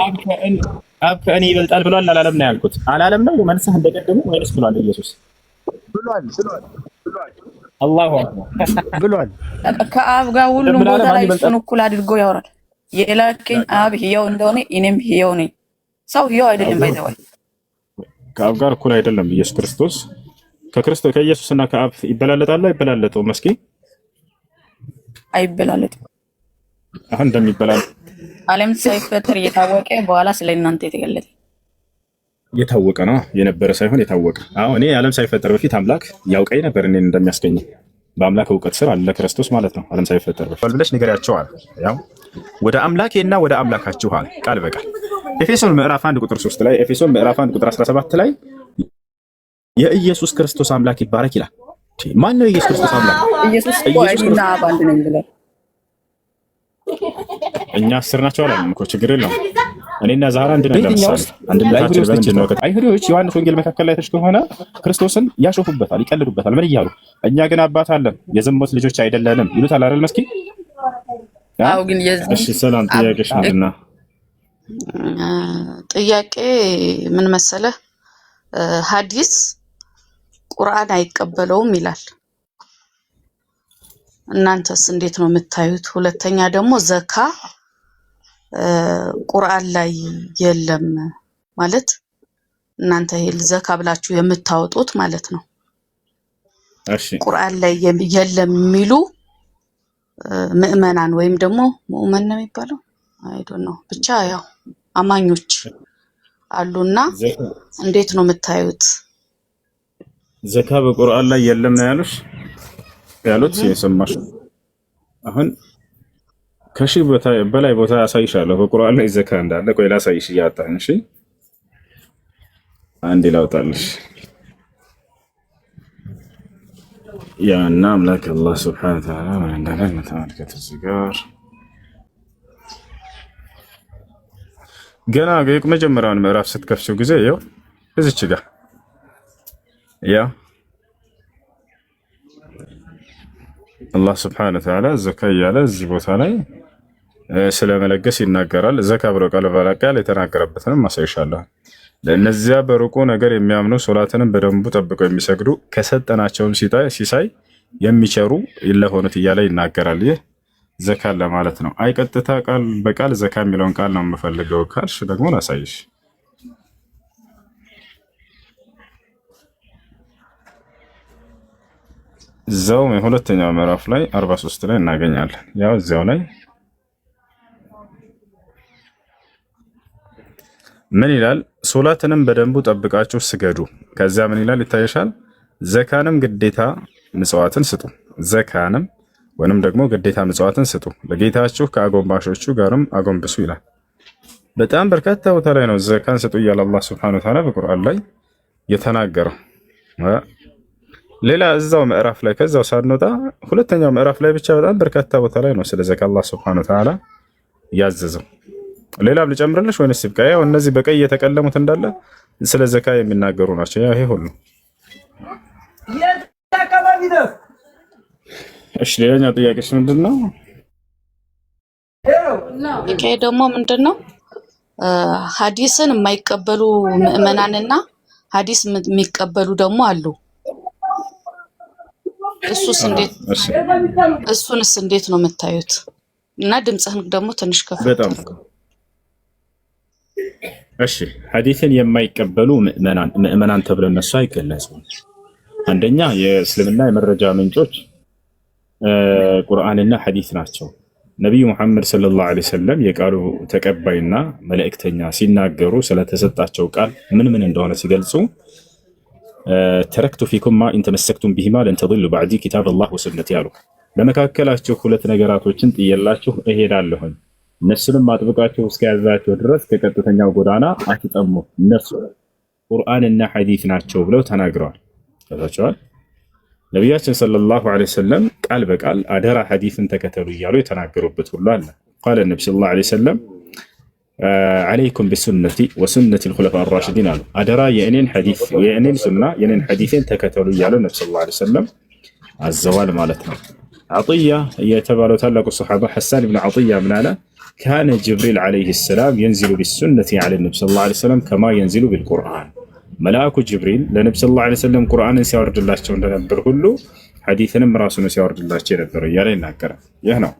አብ ከእኔ ይበልጣል ብሏል አላለም ነው ያልኩት። አላለም ነው መልሰህ እንደቀደሙ ወይስ ብሏል? ኢየሱስ ብሏል አላሁ አክበር ብሏል። ከአብ ጋር ሁሉም ቦታ ላይ እሱን እኩል አድርጎ ያወራል። የላከኝ አብ ሕያው እንደሆነ እኔም ሕያው ነኝ። ሰው ሕያው አይደለም ባይተዋል። ከአብ ጋር እኩል አይደለም ኢየሱስ ክርስቶስ። ከኢየሱስና ከአብ ይበላለጣል አይበላለጠውም? መስኪ አይበላለጥም። አሁን እንደሚበላለጥ ዓለም ሳይፈጠር እየታወቀ በኋላ ስለእናንተ የተገለጠ የታወቀ ነው። የነበረ ሳይሆን የታወቀ። አሁን እኔ ዓለም ሳይፈጠር በፊት አምላክ ያውቀኝ ነበር እኔን እንደሚያስገኝ በአምላክ እውቀት ስር አለ ክርስቶስ ማለት ነው። ዓለም ሳይፈጠር በፊት ብለሽ ንገሪያቸዋል። ያው ወደ አምላኬና ወደ አምላካችሁ አለ ቃል በቃል ኤፌሶን ምዕራፍ 1 ቁጥር 3 ላይ ኤፌሶን ምዕራፍ 1 ቁጥር 17 ላይ የኢየሱስ ክርስቶስ አምላክ ይባረክ ይላል። ማን ነው የኢየሱስ ክርስቶስ አምላክ? ኢየሱስ ቆይና ባንድ ነው ብለው እኛ አስር ናቸው አላለም እኮ ችግር የለውም። እኔና ዛህራ አንድ ነን። ለምሳሌ አንድነታችን በምንድን ነው? አይሁዶች ዮሐንስ ወንጌል መካከል ላይ ተሽከ ሆነ ክርስቶስን ያሾፉበታል፣ ይቀልዱበታል። ምን እያሉ እኛ ግን አባት አለን የዝሙት ልጆች አይደለንም ይሉታል አይደል? መስኪ አው ግን እሺ፣ ሰላም ጥያቄሽ ምንድን ነው? ጥያቄ ምን መሰለህ፣ ሐዲስ ቁርአን አይቀበለውም ይላል። እናንተስ እንዴት ነው የምታዩት? ሁለተኛ ደግሞ ዘካ ቁርአን ላይ የለም ማለት እናንተ ይሄ ዘካ ብላችሁ የምታወጡት ማለት ነው። እሺ ቁርአን ላይ የለም የሚሉ ምእመናን ወይም ደግሞ ሙእመን ነው የሚባለው አይ ዶንት ኖ ብቻ ያው አማኞች አሉና እንዴት ነው የምታዩት? ዘካ በቁርአን ላይ የለም ነው ያሉት የሰማሽ? አሁን ከሺህ በላይ ቦታ ያሳይሻለሁ በቁርአን ላይ ዘካ እንዳለ። ቆይ ላሳይሽ እያጣን። እሺ አንዴ ላውጣልሽ። ያና አምላክ አላህ ሱብሓነሁ ወተዓላ ምን እንዳለ ተመልከቱ። እዚህ ጋር ገና መጀመሪያውን ምዕራፍ ስትከፍቺው ጊዜ ያው እዚች ጋር ያው አላህ ስብሐነሁ ወተዓላ ዘካ እያለ እዚህ ቦታ ላይ ስለመለገስ ይናገራል። ዘካ ብሎ ቃል በቃል የተናገረበትንም አሳይሻለሁ። ለእነዚያ በሩቁ ነገር የሚያምኑ ሶላትንም በደንቡ ጠብቀው የሚሰግዱ ከሰጠናቸውም ሲሳይ የሚቸሩ ለሆኑት እያለ ይናገራል። ይህ ዘካ ለማለት ነው። አይ ቀጥታ ቃል በቃል ዘካ የሚለውን ቃል ነው የምፈልገው ካልሽ ደግሞ ላሳይሽ። እዛው ሁለተኛው ምዕራፍ ላይ 43 ላይ እናገኛለን። ያው እዛው ላይ ምን ይላል? ሶላትንም በደንቡ ጠብቃችሁ ስገዱ። ከዛ ምን ይላል ይታየሻል? ዘካንም ግዴታ ምጽዋትን ስጡ። ዘካንም ወይንም ደግሞ ግዴታ ምጽዋትን ስጡ፣ ለጌታችሁ ከአጎንባሾቹ ጋርም አጎንብሱ ይላል። በጣም በርካታ ቦታ ላይ ነው ዘካን ስጡ እያለ አላህ ሱብሓነሁ ወተዓላ በቁርአን ላይ የተናገረው። ሌላ እዛው ምዕራፍ ላይ ከዛው ሳንወጣ ሁለተኛው ምዕራፍ ላይ ብቻ በጣም በርካታ ቦታ ላይ ነው ስለ ዘካ አላህ ሱብሓነሁ ወተዓላ ያዘዘው። ሌላም ልጨምርልሽ ወይስ ይብቃ? ያው እነዚህ በቀይ የተቀለሙት እንዳለ ስለ ዘካ የሚናገሩ ናቸው። ያው ይሄ ሁሉ እሺ። ሌላኛው ጥያቄሽ ምንድነው? ይሄ ደግሞ ምንድነው? ሐዲስን የማይቀበሉ ምእመናንና ሐዲስ የሚቀበሉ ደግሞ አሉ። እሱንስ እንዴት ነው የምታዩት? እና ድምጽህን ደግሞ ትንሽ ከፍ በጣም እሺ። ሐዲስን የማይቀበሉ ምእመናን ተብለው እነሱ አይገለጹም። አንደኛ የእስልምና የመረጃ ምንጮች ቁርአንና ሐዲስ ናቸው። ነብዩ መሐመድ ሰለላሁ ዐለይሂ ወሰለም የቃሉ ተቀባይና መልእክተኛ ሲናገሩ ስለተሰጣቸው ቃል ምን እንደሆነ ሲገልጹ ተረክቱ ፊኩም ማ ኢን ተመሰክቱም ቢሂማ ለን ተضሉ ባዕዲ ኪታበላህ ወሱነቲ ያሉ፣ ለመካከላችሁ ሁለት ነገራቶችን ጥየላችሁ እሄዳለሁ፣ እነሱንም አጥብቃችሁ እስከያዛችሁ ድረስ ከቀጥተኛው ጎዳና አትጠሙ፣ እነሱ ቁርአንና ሐዲስ ናቸው ብለው ተናግረዋል። ታውቃላችሁ ነብያችን ሰለላሁ ዐለይሂ ወሰለም ቃል በቃል አደራ ሐዲስን ተከተሉ እያሉ የተናገሩበት ሁሉ አለ። ቃለ ነብዩ ሰለላሁ ዐለይሂ ወሰለም አለይኩም ቢሱነቲ ወሱነቲ الخلفاء الراشدين አሉ። አደራ የእኔን ሐዲስ የእኔን ሱና የእኔን ሐዲስን ተከተሉ እያሉ ነብዩ ሰለላሁ ዐለይሂ ወሰለም አዘዋል ማለት ነው። አጥያ የተባለው ታላቁ ሱሐባ ሐሳን ኢብኑ አጥያ ምን አለ? ካነ ጅብሪል ዓለይሂ ሰላም የንዚሉ ቢሱነቲ ዐለ ነቢ ሰለላሁ ዐለይሂ ወሰለም ከማ የንዚሉ ቢልቁርአን። መልአኩ ጅብሪል ለነቢ ሰለላሁ ዐለይሂ ወሰለም ቁርአንን ሲያወርድላቸው እንደነበር ሁሉ ሐዲስንም ራሱን ሲያወርድላቸው የነበረ እያለ ይናገራል። ይህ ነው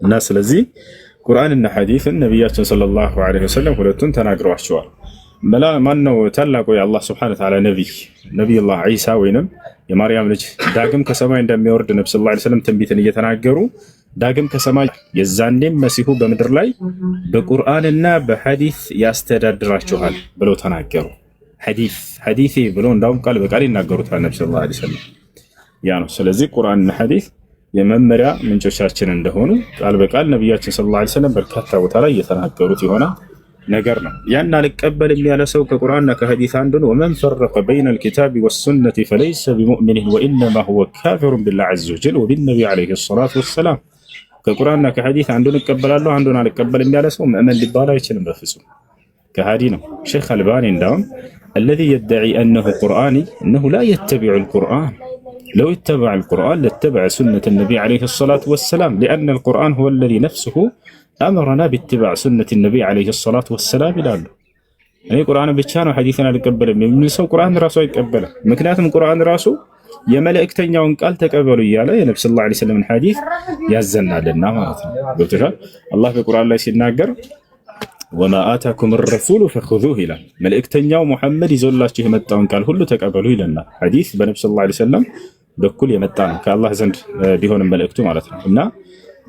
እና ስለዚህ ቁርአንና ሐዲስን ነቢያችን ሰለላሁ ዐለይሂ ወሰለም ሁለቱን ተናግረዋቸዋል። ማነው ታላቁ የአላህ ሱብሓነሁ ወተዓላ ነቢዩላህ ዒሳ ወይንም የማርያም ልጅ ዳግም ከሰማይ እንደሚወርድ ነቢ ሰለላሁ ዐለይሂ ወሰለም ትንቢትን እየተናገሩ ዳግም ከሰማይ የዛኔም መሲሁ በምድር ላይ በቁርአንና በሐዲስ ያስተዳድራችኋል ብለው ተናገሩ። ሐዲስ ብለው እንዳውም ቃል በቃል ይናገሩታል ነቢ ሰለላሁ ዐለይሂ ወሰለም። ያ ነው። ስለዚህ ቁርአንና ሐዲስ የመመሪያ ምንጮቻችን እንደሆኑ ቃል በቃል ነቢያችን ሰለላሁ ዐለይሂ ወሰለም በርካታ ቦታ ላይ እየተናገሩት የሆነ ነገር ነው። ያን አልቀበልም ያለ ሰው ከቁርአንና ከሐዲስ አንዱን ወመን ፈረቀ በይነ አልኪታቢ ወሱነቲ ፈለይሰ ቢሙእሚኒን ወኢነማ ሁወ ካፊሩን ቢላሂ ዐዘ ወጀል ወቢነቢይ ዐለይሂ ሰላቱ ወሰላም። ከቁርአንና ከሐዲስ አንዱን እቀበላለሁ አንዱን አልቀበልም ያለ ሰው ሙእሚን ሊባል አይችልም፣ በፍጹም ከሃዲ ነው። ሼኽ አልባኒ እንዳውም الذي يدعي أنه قرآني أنه لا يتبع القرآن، لو اتبع القرآن لاتبع سنة النبي عليه الصلاة والسلام، لأن القرآن هو الذي نفسه أمرنا باتباع سنة النبي عليه الصلاة والسلام. ይላሉ እኔ ቁርአን ብቻ ነው ሐዲስን አልቀበልም የሚል ሰው ቁርአን ራሱ አይቀበልም። ምክንያቱም ቁርአን ራሱ የመላእክተኛውን ቃል ተቀበሉ እያለ የነብዩ ሰለላሁ ዐለይሂ ወሰለም ሐዲስ ያዘናልና ማለት ነው። ገብቶሻል? አላህ በቁርአን ላይ ሲናገር ወማ አታኩም الرسول فخذوه ይላል። መልእክተኛው ሙሐመድ ይዞላችሁ የመጣውን ቃል ሁሉ ተቀበሉ ይለናል። ሐዲስ በነብዩ ሰለላሁ ዐለይሂ ወሰለም በኩል የመጣ ነው ከአላህ ዘንድ ቢሆንም መልእክቱ ማለት ነው። እና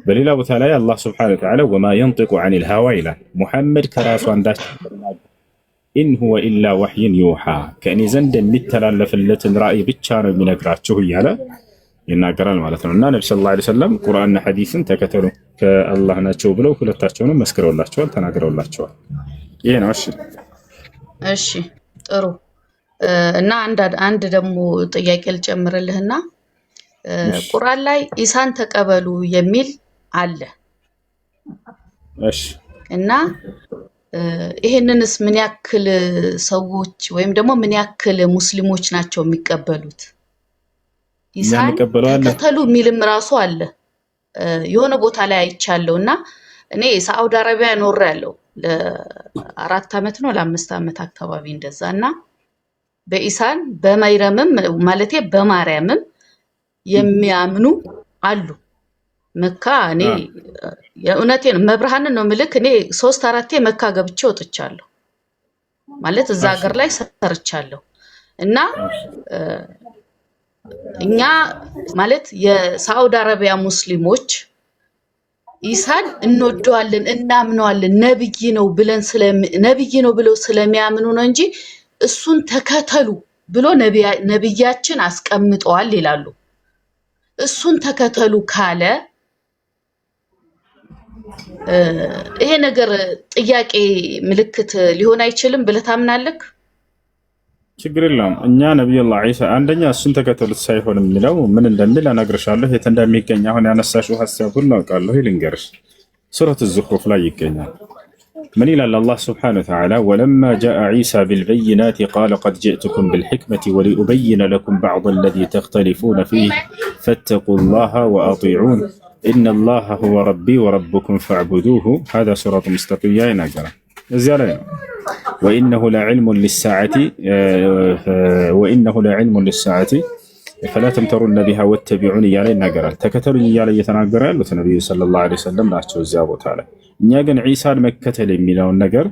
በሌላ ቦታ ላይ አላህ ሱብሓነሁ ወተዓላ ወማ ينطق عن الهوى ይላል። ሙሐመድ ከራሱ አንዳች ኢን ሁወ ኢላ ወሕይን ዩሓ ከእኔ ዘንድ የሚተላለፍለትን ራእይ ብቻ ነው የሚነግራችሁ እያለ ይናገራል ማለት ነው። እና ነብዩ ሰለላሁ ዐለይሂ ወሰለም ቁርአንና ሐዲስን ተከተሉ ከአላህ ናቸው ብለው ሁለታቸውንም መስክረውላቸዋል፣ ተናግረውላቸዋል። ይሄ ነው። እሺ ጥሩ። እና አንድ ደግሞ ጥያቄ ልጨምርልህና ቁርአን ላይ ኢሳን ተቀበሉ የሚል አለ። እሺ እና ይሄንንስ ምን ያክል ሰዎች ወይም ደግሞ ምን ያክል ሙስሊሞች ናቸው የሚቀበሉት? ኢሳን ተከተሉ የሚልም ራሱ አለ የሆነ ቦታ ላይ አይቻለውና እኔ ሳዑዲ አረቢያ ኖሬያለሁ ለ4 ዓመት ነው ለ5 ዓመት አካባቢ እንደዛና በኢሳን በማይረምም ማለቴ በማርያምም የሚያምኑ አሉ። መካ እኔ የእውነቴን መብርሃንን ነው ምልክ እኔ 3-4 መካ ገብቼ ወጥቻለሁ ማለት እዛ ሀገር ላይ ሰርቻለሁ። እና እኛ ማለት የሳዑዲ አረቢያ ሙስሊሞች ኢሳን እንወደዋለን እናምነዋለን ነብይ ነው ብለው ስለሚያምኑ ነው እንጂ እሱን ተከተሉ ብሎ ነብያችን አስቀምጠዋል ይላሉ። እሱን ተከተሉ ካለ ይሄ ነገር ጥያቄ ምልክት ሊሆን አይችልም ብለህ ታምናለህ? ችግር የለውም። እኛ ነብዩላህ ዒሳ አንደኛ እሱን ተከተሉት ሳይሆን የሚለው ምን እንደሚል አናግርሻለሁ። የት እንደሚገኝ አሁን ያነሳሽው ሐሳብ ሁሉ አውቃለሁ። ልንገርሽ፣ ሱረቱ ዙኽሩፍ ላይ ይገኛል። من إلى الله سبحانه وتعالى ولما جاء عيسى بالبينات قال قد جئتكم بالحكمة ولأبين لكم بعض الذي تختلفون فيه فاتقوا الله وأطيعون إن الله هو ربي وربكم فاعبدوه هذا صراط مستقيم يا ناقرة زيارة وإنه لعلم للساعة فلا تمترن بها واتبعون يا ناقرة تكتلوا يا يتناقر النبي صلى الله عليه وسلم لا تشوزابو تعالى እኛ ግን ዒሳን መከተል የሚለውን ነገር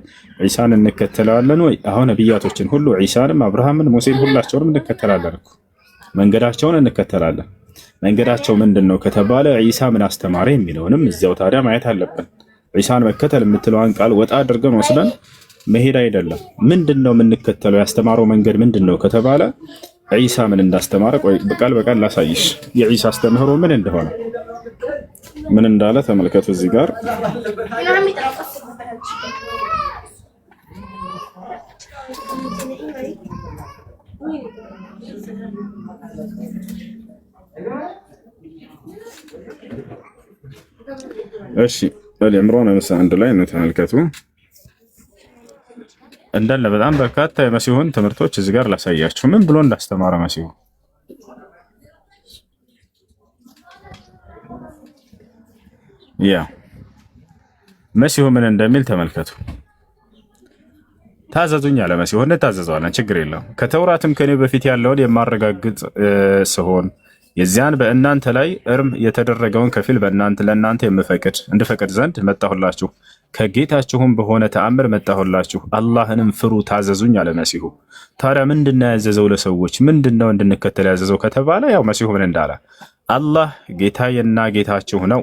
ዒሳን እንከተላለን ወይ? አሁን ነብያቶችን ሁሉ ዒሳንም አብርሃምን ሙሴን ሁላቸውንም እንከተላለን እኮ መንገዳቸውን እንከተላለን። መንገዳቸው ምንድነው ከተባለ ዒሳ ምን አስተማረ የሚለውንም እዚያው ታዲያ ማየት አለብን። ዒሳን መከተል የምትለውን ቃል ወጣ አድርገን ወስደን መሄድ አይደለም። ምንድነው የምንከተለው ያስተማረው መንገድ ምንድነው ከተባለ ዒሳ ምን እንዳስተማረ ቆይ በቃል በቃል ላሳይሽ የዒሳ አስተምህሮ ምን እንደሆነ ምን እንዳለ ተመልከቱ። እዚህ ጋር እሺ አልዕምራን ምዕራፍ 1 ላይ ነው ተመልከቱ። እንዳለ በጣም በርካታ የመሲሁን ትምህርቶች እዚህ ጋር ላሳያችሁ ምን ብሎ እንዳስተማረ መሲሁ መሲሁ ምን እንደሚል ተመልከቱ። ታዘዙኝ አለ መሲሁ፣ እንታዘዘዋለን፣ ችግር የለውም። ከተውራትም ከኔ በፊት ያለውን የማረጋግጥ ስሆን የዚያን በእናንተ ላይ እርም የተደረገውን ከፊል ለእናንተ እንድፈቅድ ዘንድ መጣሁላችሁ። ከጌታችሁም በሆነ ተአምር መጣሁላችሁ። አላህንም ፍሩ ታዘዙኝ አለ መሲሁ። ታዲያ ምንድነው ያዘዘው ለሰዎች? ምንድነው እንድንከተል ያዘዘው ከተባለ ያው መሲሁ ምን እንዳለ አላህ ጌታዬና ጌታችሁ ነው፣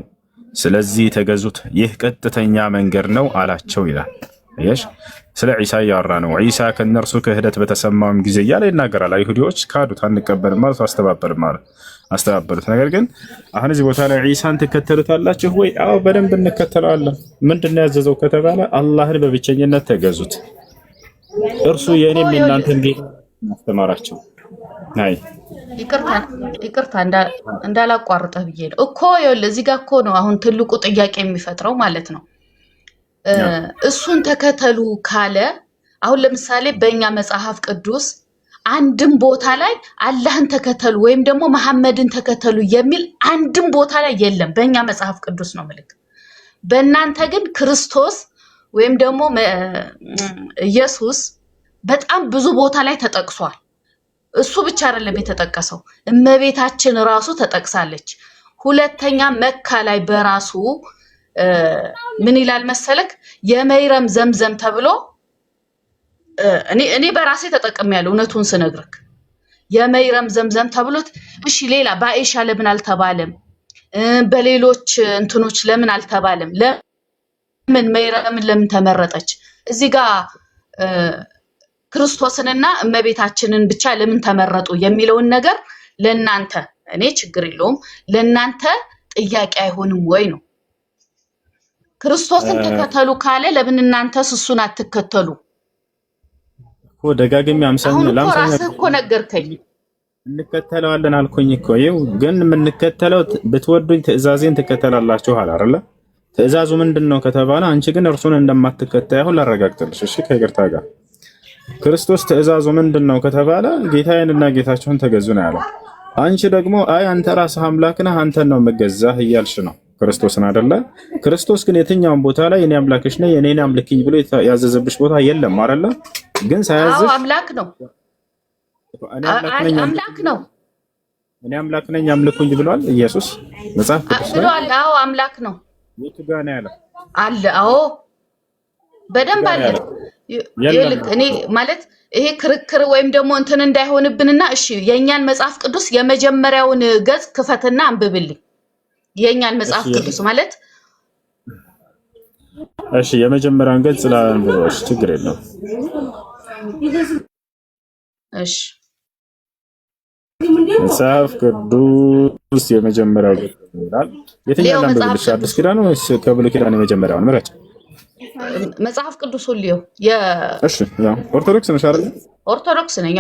ስለዚህ ተገዙት፣ ይህ ቀጥተኛ መንገድ ነው አላቸው ይላል። እሺ ስለ ዒሳ እያወራ ነው። ዒሳ ከነርሱ ክህደት በተሰማም ጊዜ እያለ ይናገራል። አይሁዲዎች ካዱት፣ አንቀበልም ማለት አስተባበሉት። ነገር ግን አሁን እዚህ ቦታ ላይ ዒሳን ትከተሉታላችሁ ወይ? አዎ በደንብ እንከተለዋለን። ምንድን ነው ያዘዘው ከተባለ አላህን በብቸኝነት ተገዙት፣ እርሱ የእኔም የእናንተን ጌታ ማስተማራቸው። አይ ይቅርታ እንዳላቋርጠህ ብዬ ነው እኮ። ይኸውልህ እዚህ ጋር እኮ ነው አሁን ትልቁ ጥያቄ የሚፈጥረው ማለት ነው። እሱን ተከተሉ ካለ አሁን ለምሳሌ በእኛ መጽሐፍ ቅዱስ አንድም ቦታ ላይ አላህን ተከተሉ ወይም ደግሞ መሐመድን ተከተሉ የሚል አንድም ቦታ ላይ የለም። በእኛ መጽሐፍ ቅዱስ ነው ምልክ። በእናንተ ግን ክርስቶስ ወይም ደግሞ ኢየሱስ በጣም ብዙ ቦታ ላይ ተጠቅሷል። እሱ ብቻ አይደለም የተጠቀሰው፣ እመቤታችን ራሱ ተጠቅሳለች። ሁለተኛ መካ ላይ በራሱ ምን ይላል መሰለክ? የመይረም ዘምዘም ተብሎ እኔ በራሴ ተጠቅሜያለሁ። እውነቱን ስነግርክ የመይረም ዘምዘም ተብሎት፣ እሺ ሌላ በአይሻ ለምን አልተባለም? በሌሎች እንትኖች ለምን አልተባለም? ለምን መይረምን ለምን ተመረጠች? እዚህ ጋር ክርስቶስንና እመቤታችንን ብቻ ለምን ተመረጡ የሚለውን ነገር ለናንተ እኔ ችግር የለውም ለናንተ ጥያቄ አይሆንም ወይ ነው። ክርስቶስን ተከተሉ ካለ ለምን እናንተስ እሱን አትከተሉ? ደጋግሜ ራስህ እኮ ነገርከኝ። እንከተለዋለን አልኩኝ እኮ። ይኸው ግን የምንከተለው ብትወዱኝ ትእዛዜን ትከተላላችሁ አለ አይደለ? ትእዛዙ ምንድነው ከተባለ አንቺ ግን እርሱን እንደማትከተይ አሁን ላረጋግጥልሽ። እሺ ከይቅርታ ጋር ክርስቶስ ትእዛዙ ምንድነው ከተባለ ጌታዬንና ጌታችሁን ተገዙ ነው ያለው። አንቺ ደግሞ አይ አንተ ራስህ አምላክ ነህ አንተን ነው የምገዛህ እያልሽ ነው ክርስቶስን አይደለ? ክርስቶስ ግን የትኛውን ቦታ ላይ እኔ አምላክሽ ነኝ እኔን አምልክኝ ብሎ ያዘዘብሽ ቦታ የለም አይደለ? ግን ሳያዝሽ አምላክ ነው እኔ አምላክ ነኝ አምልኩኝ ብሏል ኢየሱስ መጽሐፍ ቅዱስ ላይ ብሏል። አዎ አምላክ ነው። የቱ ጋር ነው ያለው? አለ። አዎ በደንብ አለ። እኔ ማለት ይሄ ክርክር ወይም ደግሞ እንትን እንዳይሆንብንና እሺ የኛን መጽሐፍ ቅዱስ የመጀመሪያውን ገጽ ክፈትና አንብብልኝ። የኛን መጽሐፍ ቅዱስ ማለት እሺ የመጀመሪያውን ገጽ ላንብብሽ፣ ችግር የለውም። እሺ መጽሐፍ ቅዱስ የመጀመሪያው ገጽ ይላል። የትኛው ላንብብልሽ? አዲስ ኪዳን ወይስ ከብሉይ ኪዳን የመጀመሪያውን ምረጭ። መጽሐፍ ቅዱስ ሁሉ እሺ ያው ኦርቶዶክስ ነሽ አይደል? ኦርቶዶክስ ነኝ።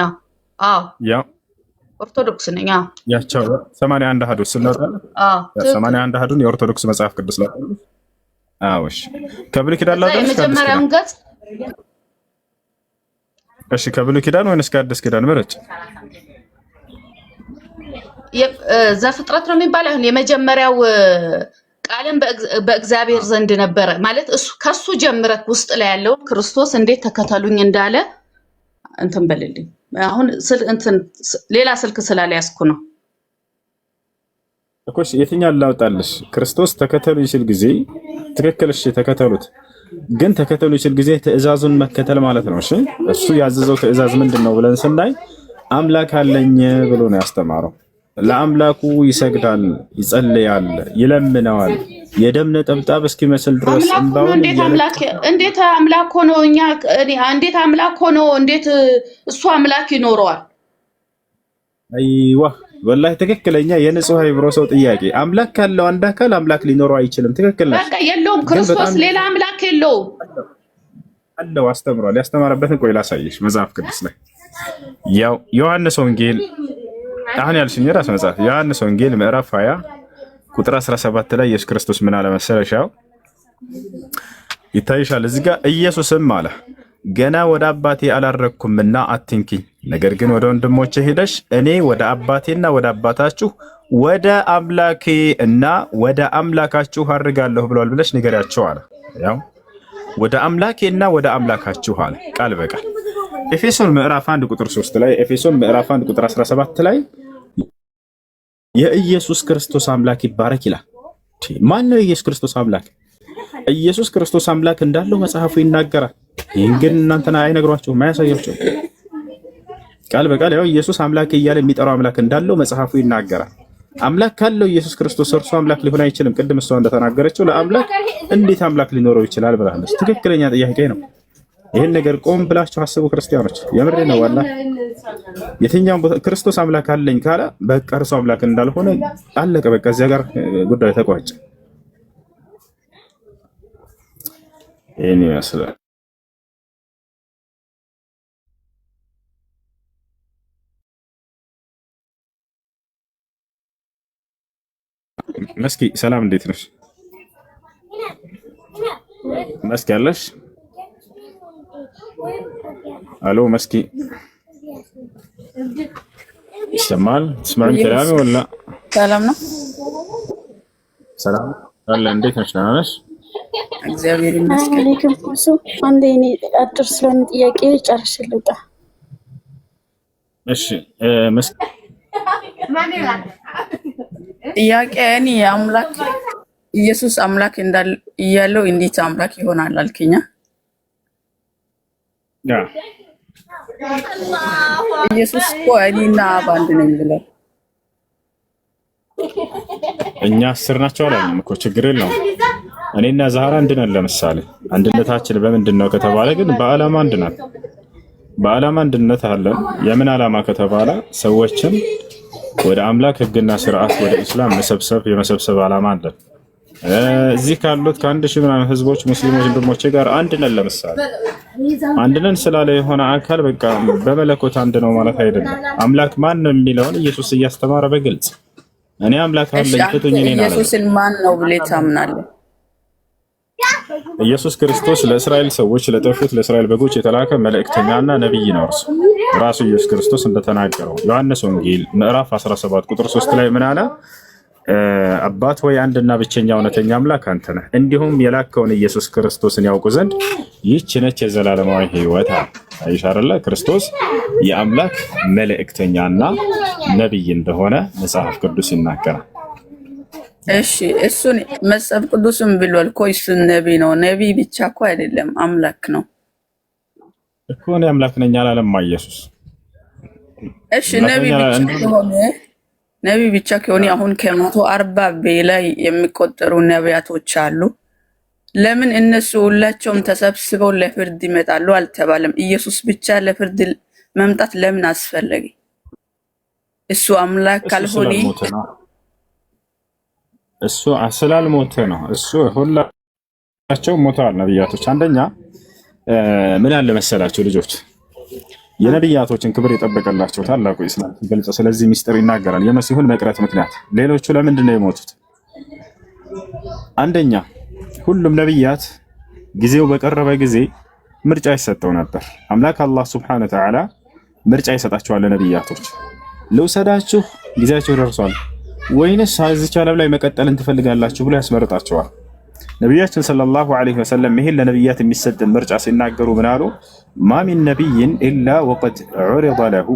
አዎ ያው ኦርቶዶክስ ነኝ። ያቻው 81 አሐዱ ስለነበረ 81 አሐዱን የኦርቶዶክስ መጽሐፍ ቅዱስ ላይ እሺ ከብሉይ ኪዳን ላይ የመጀመሪያውን ገጽ እሺ ከብሉይ ኪዳን ወይስ ከአዲስ ኪዳን ምረጭ። ዘፍጥረት ነው የሚባለው። አሁን የመጀመሪያው ቃልም በእግዚአብሔር ዘንድ ነበረ ማለት እሱ ከሱ ጀምረክ ውስጥ ላይ ያለው ክርስቶስ እንዴት ተከተሉኝ እንዳለ እንትን በልልኝ። አሁን ሌላ ስልክ ስላልያዝኩ ነው እኮ። የትኛውን ላውጣልሽ? ክርስቶስ ተከተሉኝ ሲል ጊዜ ትክክል፣ እሺ ተከተሉት። ግን ተከተሉኝ ሲል ጊዜ ትእዛዙን መከተል ማለት ነው። እሺ እሱ ያዘዘው ትእዛዝ ምንድነው ብለን ስናይ አምላክ አለኝ ብሎ ነው ያስተማረው። ለአምላኩ ይሰግዳል፣ ይጸልያል፣ ይለምነዋል የደም ነጠብጣብ እስኪመስል ድረስ እንባውን እንዴት አምላክ ሆኖ እንዴት እሱ አምላክ ይኖረዋል? አይዋ ወላሂ ትክክለኛ የንጹህ አይብሮ ሰው ጥያቄ። አምላክ ካለው አንድ አካል አምላክ ሊኖረው አይችልም። ትክክል ነው። በቃ የለውም። ክርስቶስ ሌላ አምላክ የለውም አለው። አስተምሯል። ያስተማረበትን ቆይ ላሳይሽ መጽሐፍ ቅዱስ ላይ ያው ዮሐንስ ወንጌል አሁን ያልሽኝ ራስ መጽሐፍ ዮሐንስ ወንጌል ምዕራፍ 20 ቁጥር 17 ላይ ኢየሱስ ክርስቶስ ምን አለ መሰለሻው? ይታይሻል እዚህ ጋር ኢየሱስም አለ ገና ወደ አባቴ አላረግኩምና አትንኪኝ፣ ነገር ግን ወደ ወንድሞቼ ሄደሽ እኔ ወደ አባቴና ወደ አባታችሁ ወደ አምላኬ እና ወደ አምላካችሁ አድርጋለሁ ብሏል ብለሽ ንገሪያቸው አለ። ያው ወደ አምላኬና ወደ አምላካችሁ አለ ቃል በቃል ኤፌሶን ምዕራፍ 1 ቁጥር 3 ላይ ኤፌሶን ምዕራፍ 1 ቁጥር 17 ላይ የኢየሱስ ክርስቶስ አምላክ ይባረክ ይላል። ማን ነው የኢየሱስ ክርስቶስ አምላክ? ኢየሱስ ክርስቶስ አምላክ እንዳለው መጽሐፉ ይናገራል። ይህን ግን እናንተና አይነግሯችሁም፣ አያሳያችሁም። ቃል በቃል ያው ኢየሱስ አምላክ እያለ የሚጠራው አምላክ እንዳለው መጽሐፉ ይናገራል። አምላክ ካለው ኢየሱስ ክርስቶስ እርሱ አምላክ ሊሆን አይችልም። ቅድም እሷ እንደተናገረችው ለአምላክ እንዴት አምላክ ሊኖረው ይችላል ብላለች። ትክክለኛ ጥያቄ ነው። ይህን ነገር ቆም ብላችሁ አስቡ ክርስቲያኖች፣ የምሬ ነው። ዋላ የትኛውም ቦታ ክርስቶስ አምላክ አለኝ ካለ በቃ እርሱ አምላክ እንዳልሆነ አለቀ። በቃ እዚያ ጋር ጉዳይ ተቋጨ። ይህን ይመስላል። መስኪ ሰላም፣ እንዴት ነሽ? መስኪ አለሽ? አሎ መስኪ ይሰማል? ትስማኝ ከላሚ ወላ? ሰላም ነው። ሰላም አለ። እንዴት ነሽ? ደህና ነሽ? እግዚአብሔር ይመስገን። አለይኩም እሱ አንዴ እኔ አጭር ስለሆነ ጥያቄ ጨርሼ ልውጣ። እሺ መስኪ ጥያቄ እኔ አምላክ ኢየሱስ አምላክ እያለው እንዴት አምላክ ይሆናል አልከኛ? ኢየሱስ እኮ እኔና አብ አንድ ነኝ ብሏል። እኛ 10 ናቸው አላለም እኮ። ችግር የለውም። እኔና ዛህራ አንድ ነን። ለምሳሌ አንድነታችን በምንድን ነው ከተባለ ግን በዓላማ አንድ ነን። በዓላማ አንድነት አለን። የምን ዓላማ ከተባለ ሰዎችን ወደ አምላክ ሕግና ስርዓት ወደ ኢስላም የመሰብሰብ ዓላማ አለን። እዚህ ካሉት ከ1000 ምናምን ህዝቦች ሙስሊሞች ወንድሞቼ ጋር አንድ ነን። ለምሳሌ አንድ ነን ስላለ የሆነ አካል በቃ በመለኮት አንድ ነው ማለት አይደለም። አምላክ ማን ነው የሚለውን ኢየሱስ እያስተማረ በግልጽ እኔ አምላክ አለኝ ፍቱኝ ነኝ አለ። ኢየሱስን ማን ነው ብለህ ታምናለህ? ኢየሱስ ክርስቶስ ለእስራኤል ሰዎች ለጠፉት ለእስራኤል በጎች የተላከ መልእክተኛና ነብይ ነው። ራሱ ኢየሱስ ክርስቶስ እንደተናገረው ዮሐንስ ወንጌል ምዕራፍ 17 ቁጥር 3 ላይ ምን አለ? አባት ሆይ አንድና ብቸኛ እውነተኛ አምላክ አንተ ነህ፣ እንዲሁም የላከውን ኢየሱስ ክርስቶስን ያውቁ ዘንድ ይህች ነች የዘላለማዊ ሕይወት። አይሻርለ ክርስቶስ የአምላክ መልእክተኛና ነብይ እንደሆነ መጽሐፍ ቅዱስ ይናገራል። እሺ እሱን መጽሐፍ ቅዱስም ብሏል እኮ እሱን ነብይ ነው። ነብይ ብቻ እኮ አይደለም አምላክ ነው እኮ። እኔ አምላክ ነኝ አላለም ኢየሱስ። እሺ ነብይ ብቻ ከሆነ አሁን ከ140 በላይ የሚቆጠሩ ነቢያቶች አሉ። ለምን እነሱ ሁላቸውም ተሰብስበው ለፍርድ ይመጣሉ አልተባለም? ኢየሱስ ብቻ ለፍርድ መምጣት ለምን አስፈለገ? እሱ አምላክ ካልሆነ እሱ ስላልሞተ ነው። እሱ ሁላቸው ሞተዋል ነቢያቶች። አንደኛ ምን አለ መሰላቸው ልጆች፣ የነቢያቶችን ክብር የጠበቀላቸው ታላቁ ኢስላም ገልጾ ስለዚህ ሚስጥር ይናገራል። የመሲሁን መቅረት ምክንያት ሌሎቹ ለምንድን ነው የሞቱት? አንደኛ ሁሉም ነቢያት ጊዜው በቀረበ ጊዜ ምርጫ ይሰጠው ነበር። አምላክ አላህ ሱብሓነሁ ወተዓላ ምርጫ ይሰጣቸዋል ለነቢያቶች። ልውሰዳችሁ ጊዜያቸው ደርሷል ወይንስ እዚች ዓለም ላይ መቀጠልን ትፈልጋላችሁ ብሎ ያስመርጣቸዋል። ነቢያችን ሰለላሁ ዐለይሂ ወሰለም ይሄን ለነቢያት የሚሰጥ ምርጫ ሲናገሩ ምን አሉ? ማ ሚን ነቢይን ኢላ ወቀድ ዑሪደ ለሁ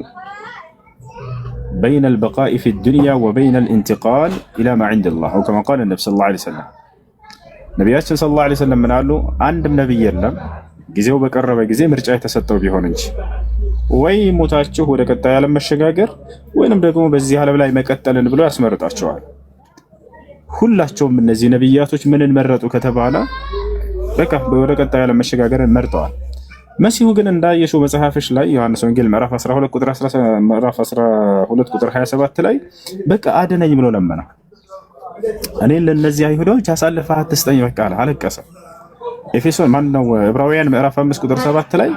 በይነ አልበቃኢ ፊ ዱንያ ወበይነ አልኢንቲቃል ኢላ ማ ዐንደላህ አው ከማ ቃለ ነብዩ ሰለላሁ ዐለይሂ ወሰለም። ነቢያችን ሰለላሁ ዐለይሂ ወሰለም ምን አሉ? አንድም ነቢይ የለም ጊዜው በቀረበ ጊዜ ምርጫ የተሰጠው ቢሆን እንጂ ወይ ሞታችሁ ወደ ቀጣይ ዓለም መሸጋገር ወይንም ደግሞ በዚህ ዓለም ላይ መቀጠልን ብሎ ያስመርጣቸዋል። ሁላቸውም እነዚህ ነቢያቶች ምንን መረጡ ከተባለ በቃ ወደ ቀጣይ ዓለም መሸጋገርን መርጠዋል። መሲሁ ግን እንዳየሽው መጽሐፍሽ ላይ ዮሐንስ ወንጌል ምዕራፍ 12 ቁጥር 27 ላይ በቃ አድነኝ ብሎ ለመነ። እኔን ለነዚህ አይሁዶች አሳልፈህ አትስጠኝ በቃ አለቀሰ። ኤፌሶን ማነው ዕብራውያን ምዕራፍ 5 ቁጥር 7 ላይ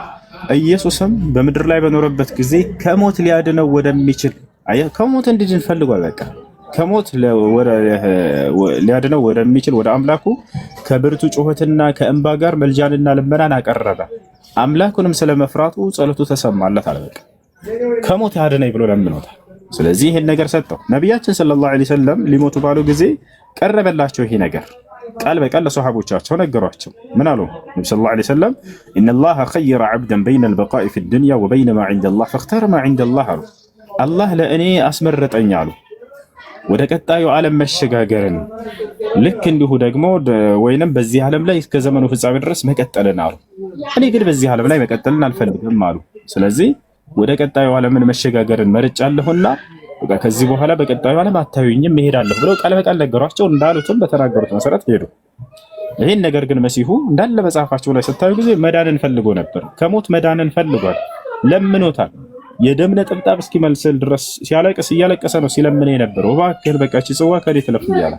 ኢየሱስም በምድር ላይ በኖረበት ጊዜ ከሞት ሊያድነው ወደሚችል ከሞት እንዲድን ፈልጓል። በቃ ከሞት ሊያድነው ወደሚችል ወደ አምላኩ ከብርቱ ጩኸትና ከእንባ ጋር መልጃንና ልመናን አቀረበ። አምላኩንም ስለመፍራቱ ጸሎቱ ተሰማለት አለ። በቃ ከሞት ያድነኝ ብሎ ለምኖታል። ስለዚህ ይሄን ነገር ሰጠው። ነቢያችን ሰለላሁ ዐለይሂ ወሰለም ሊሞቱ ባሉ ጊዜ ቀረበላቸው ይሄ ነገር። ቃል በቃል ለሰሃቦቻቸው ነገሯቸው። ምን አሉ? ነብዩ ሰለላሁ ዐለይሂ ወሰለም ኢነላህ ኸየረ ዐብደን በይነ አልበቃኢ ፊ ዱንያ ወበይነ ማ ዐንደላህ ፈኽተረ ማ ዐንደላህ አሉ። አላህ ለእኔ አስመረጠኝ አሉ ወደ ቀጣዩ ዓለም መሸጋገርን፣ ልክ እንዲሁ ደግሞ ወይንም በዚህ ዓለም ላይ እስከ ዘመኑ ፍጻሜ ድረስ መቀጠልን አሉ። እኔ ግን በዚህ ዓለም ላይ መቀጠልን አልፈልግም አሉ። ስለዚህ ወደ ቀጣዩ ዓለምን መሸጋገርን መርጫለሁና ከዚህ በኋላ በቀጣዩ ዓለም አታዩኝም እሄዳለሁ ብለው ቃል በቃል ነገሯቸው። እንዳሉትም በተናገሩት መሰረት ሄዱ። ይህን ነገር ግን መሲሁ እንዳለ መጽሐፋቸው ላይ ስታዩ ጊዜ መዳንን ፈልጎ ነበር። ከሞት መዳንን ፈልጓል፣ ለምኖታል። የደም ነጠብጣብ እስኪመልስል ድረስ ሲያለቅስ እያለቀሰ ነው ሲለምን የነበረው። እባክህ በቃች ጽዋ ከኔ ትለፍ እያለ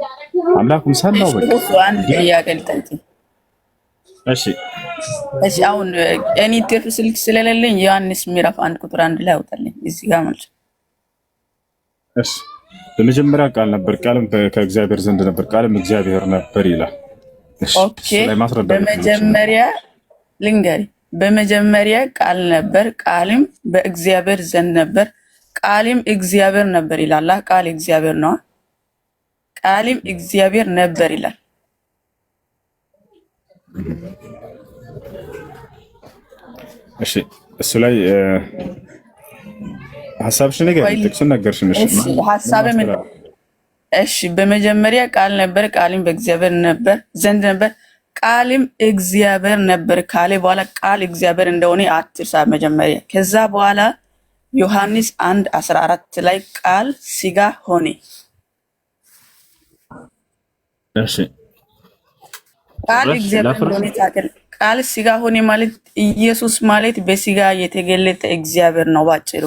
አምላኩም ሰማው። እሺ አሁን እኔ ትርፍ ስልክ ስለሌለኝ ዮሐንስ ምዕራፍ 1 ቁጥር 1 ላይ አውጣልኝ እዚህ ጋር ማለት ነው። እሺ በመጀመሪያ ቃል ነበር፣ ቃልም ከእግዚአብሔር ዘንድ ነበር፣ ቃልም እግዚአብሔር ነበር ይላል። ኦኬ በመጀመሪያ ልንገሪ፣ በመጀመሪያ ቃል ነበር፣ ቃልም በእግዚአብሔር ዘንድ ነበር፣ ቃልም እግዚአብሔር ነበር ይላል። ቃል እግዚአብሔር ነው፣ ቃልም እግዚአብሔር ነበር ይላል። እሺ እሱ ላይ ሐሳብሽ ነገር ጥቅሱን ነገርሽኝ። እሺ ሐሳብ ምን? እሺ በመጀመሪያ ቃል ነበር፣ ቃልም በእግዚአብሔር ነበር ዘንድ ነበር፣ ቃልም እግዚአብሔር ነበር ካለ በኋላ ቃል እግዚአብሔር እንደሆነ አትርሳ መጀመሪያ። ከዛ በኋላ ዮሐንስ 1:14 ላይ ቃል ሥጋ ሆነ። እሺ ቃል እግዚአብሔር እንደሆነ ታውቃለህ። ቃል ሥጋ ሆነ ማለት ኢየሱስ ማለት በሥጋ የተገለጠ እግዚአብሔር ነው ባጭሩ።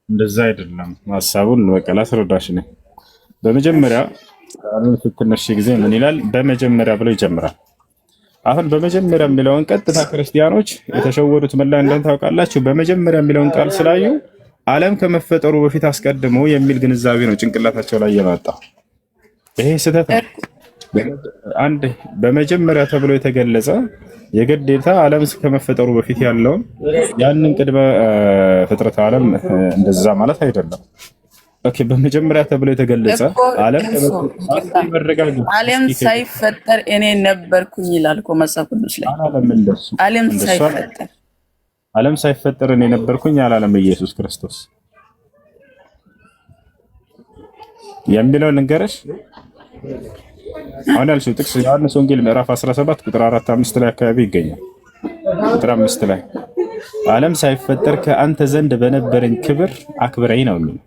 እንደዛ አይደለም ሐሳቡን በቃ ላስረዳሽ ነው። በመጀመሪያ ቃሉን ስትነሽ ጊዜ ምን ይላል? በመጀመሪያ ብሎ ይጀምራል። አሁን በመጀመሪያ የሚለውን ቀጥታ ክርስቲያኖች የተሸወዱት ምን ላይ እንደሆነ ታውቃላችሁ? በመጀመሪያ የሚለውን ቃል ስላዩ ዓለም ከመፈጠሩ በፊት አስቀድሞ የሚል ግንዛቤ ነው ጭንቅላታቸው ላይ የመጣ። ይሄ ስህተት ነው። አንድ በመጀመሪያ ተብሎ የተገለጸ የግዴታ ዓለም ከመፈጠሩ በፊት ያለውን ያንን ቅድመ ፍጥረት ዓለም እንደዛ ማለት አይደለም። ኦኬ በመጀመሪያ ተብሎ የተገለጸ ዓለም ሳይፈጠር እኔ ነበርኩኝ ይላል እኮ መጽሐፍ ቅዱስ ላይ። ዓለም ሳይፈጠር እኔ ነበርኩኝ አላለም ኢየሱስ ክርስቶስ የሚለው ልንገርሽ። አሁን ያልሽው ጥቅስ ዮሐንስ ወንጌል ምዕራፍ 17 ቁጥር 4-5 ላይ አካባቢ ይገኛል። ቁጥር 5 ላይ ዓለም ሳይፈጠር ከአንተ ዘንድ በነበረኝ ክብር አክብረኝ ነው የሚለው።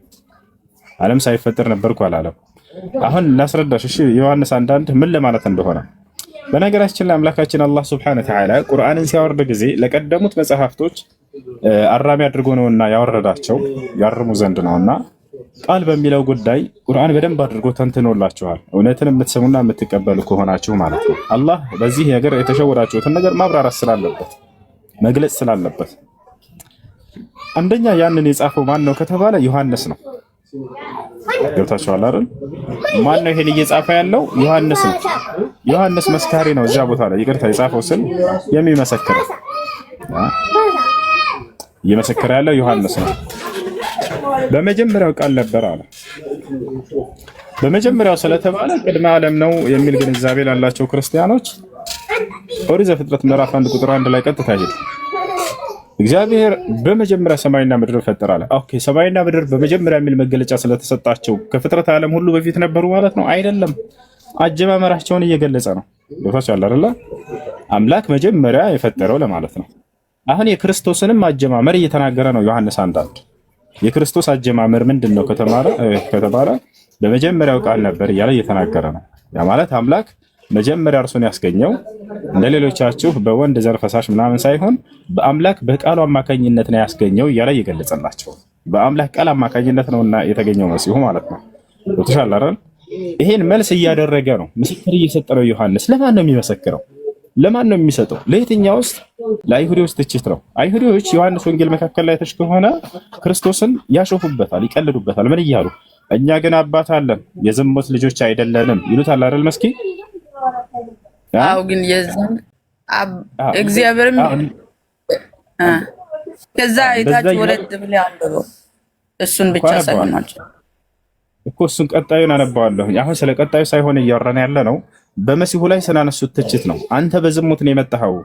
ዓለም ሳይፈጠር ነበርኩ አላለም። አሁን ላስረዳሽ እሺ ዮሐንስ 1:1 ምን ለማለት እንደሆነ። በነገራችን ላይ አምላካችን አላህ Subhanahu Wa Ta'ala ቁርአንን ሲያወርድ ጊዜ ለቀደሙት መጽሐፍቶች አራሚ አድርጎ ነውና ያወረዳቸው ያርሙ ዘንድ ነውና ቃል በሚለው ጉዳይ ቁርአን በደንብ አድርጎ ተንትኖላችኋል። እውነትን የምትሰሙና የምትቀበሉ ከሆናችሁ ማለት ነው። አላህ በዚህ ነገር የተሸወዳችሁትን ነገር ማብራራት ስላለበት መግለጽ ስላለበት አንደኛ ያንን የጻፈው ማን ነው ከተባለ ዮሐንስ ነው። ገብታችኋል አይደል? ማን ነው ይሄን እየጻፈ ያለው? ዮሐንስ ነው። ዮሐንስ መስካሪ ነው። እዛ ቦታ ላይ ይቅርታ የጻፈው ስም የሚመሰክረው እየመሰከረ ያለው ዮሐንስ ነው። በመጀመሪያው ቃል ነበር አለ። በመጀመሪያው ስለተባለ ቅድመ ዓለም ነው የሚል ግንዛቤ ላላቸው ክርስቲያኖች ኦሪት ዘፍጥረት ምዕራፍ 1 ቁጥር 1 ላይ ቀጥታ ይሄድ እግዚአብሔር በመጀመሪያ ሰማይና ምድር ፈጠረ አለ። ኦኬ ሰማይና ምድር በመጀመሪያ የሚል መገለጫ ስለተሰጣቸው ከፍጥረት ዓለም ሁሉ በፊት ነበሩ ማለት ነው? አይደለም። አጀማመራቸውን እየገለጸ ነው። ቦታች አለ አይደል? አምላክ መጀመሪያ የፈጠረው ለማለት ነው። አሁን የክርስቶስንም አጀማመር እየተናገረ ነው ዮሐንስ 1:1 የክርስቶስ አጀማመር ምንድነው ከተባለ በመጀመሪያው ቃል ነበር እያለ እየተናገረ ነው። ያ ማለት አምላክ መጀመሪያ እርሱን ያስገኘው እንደሌሎቻችሁ በወንድ ዘር ፈሳሽ ምናምን ሳይሆን በአምላክ በቃሉ አማካኝነት ነው ያስገኘው እያለ እየገለጸላቸው በአምላክ ቃል አማካኝነት ነውና የተገኘው መሲሁ ማለት ነው። ወጥሻል አይደል? ይሄን መልስ እያደረገ ነው፣ ምስክር እየሰጠ ነው ዮሐንስ። ለማን ነው የሚመሰክረው? ለማን ነው የሚሰጠው? ለየትኛውስ? ለአይሁዶች ትችት ነው። አይሁዶች ዮሐንስ ወንጌል መካከል ላይ ተሽ ከሆነ ክርስቶስን ያሾፉበታል፣ ይቀልዱበታል። ምን እያሉ እኛ ግን አባት አለን የዝሙት ልጆች አይደለንም ይሉታል አይደል? መስኪ አው ግን የዘን እግዚአብሔርም ከዛ አይታች ወረድ ብለው አንብበው እሱን ብቻ ሳይሆን ማለት እኮ እሱን ቀጣዩን አነባዋለሁ። አሁን ስለ ቀጣዩ ሳይሆን እያወራን ያለ ነው በመሲሁ ላይ ስላነሱት ትችት ነው። አንተ በዝሙት ነው የመጣኸው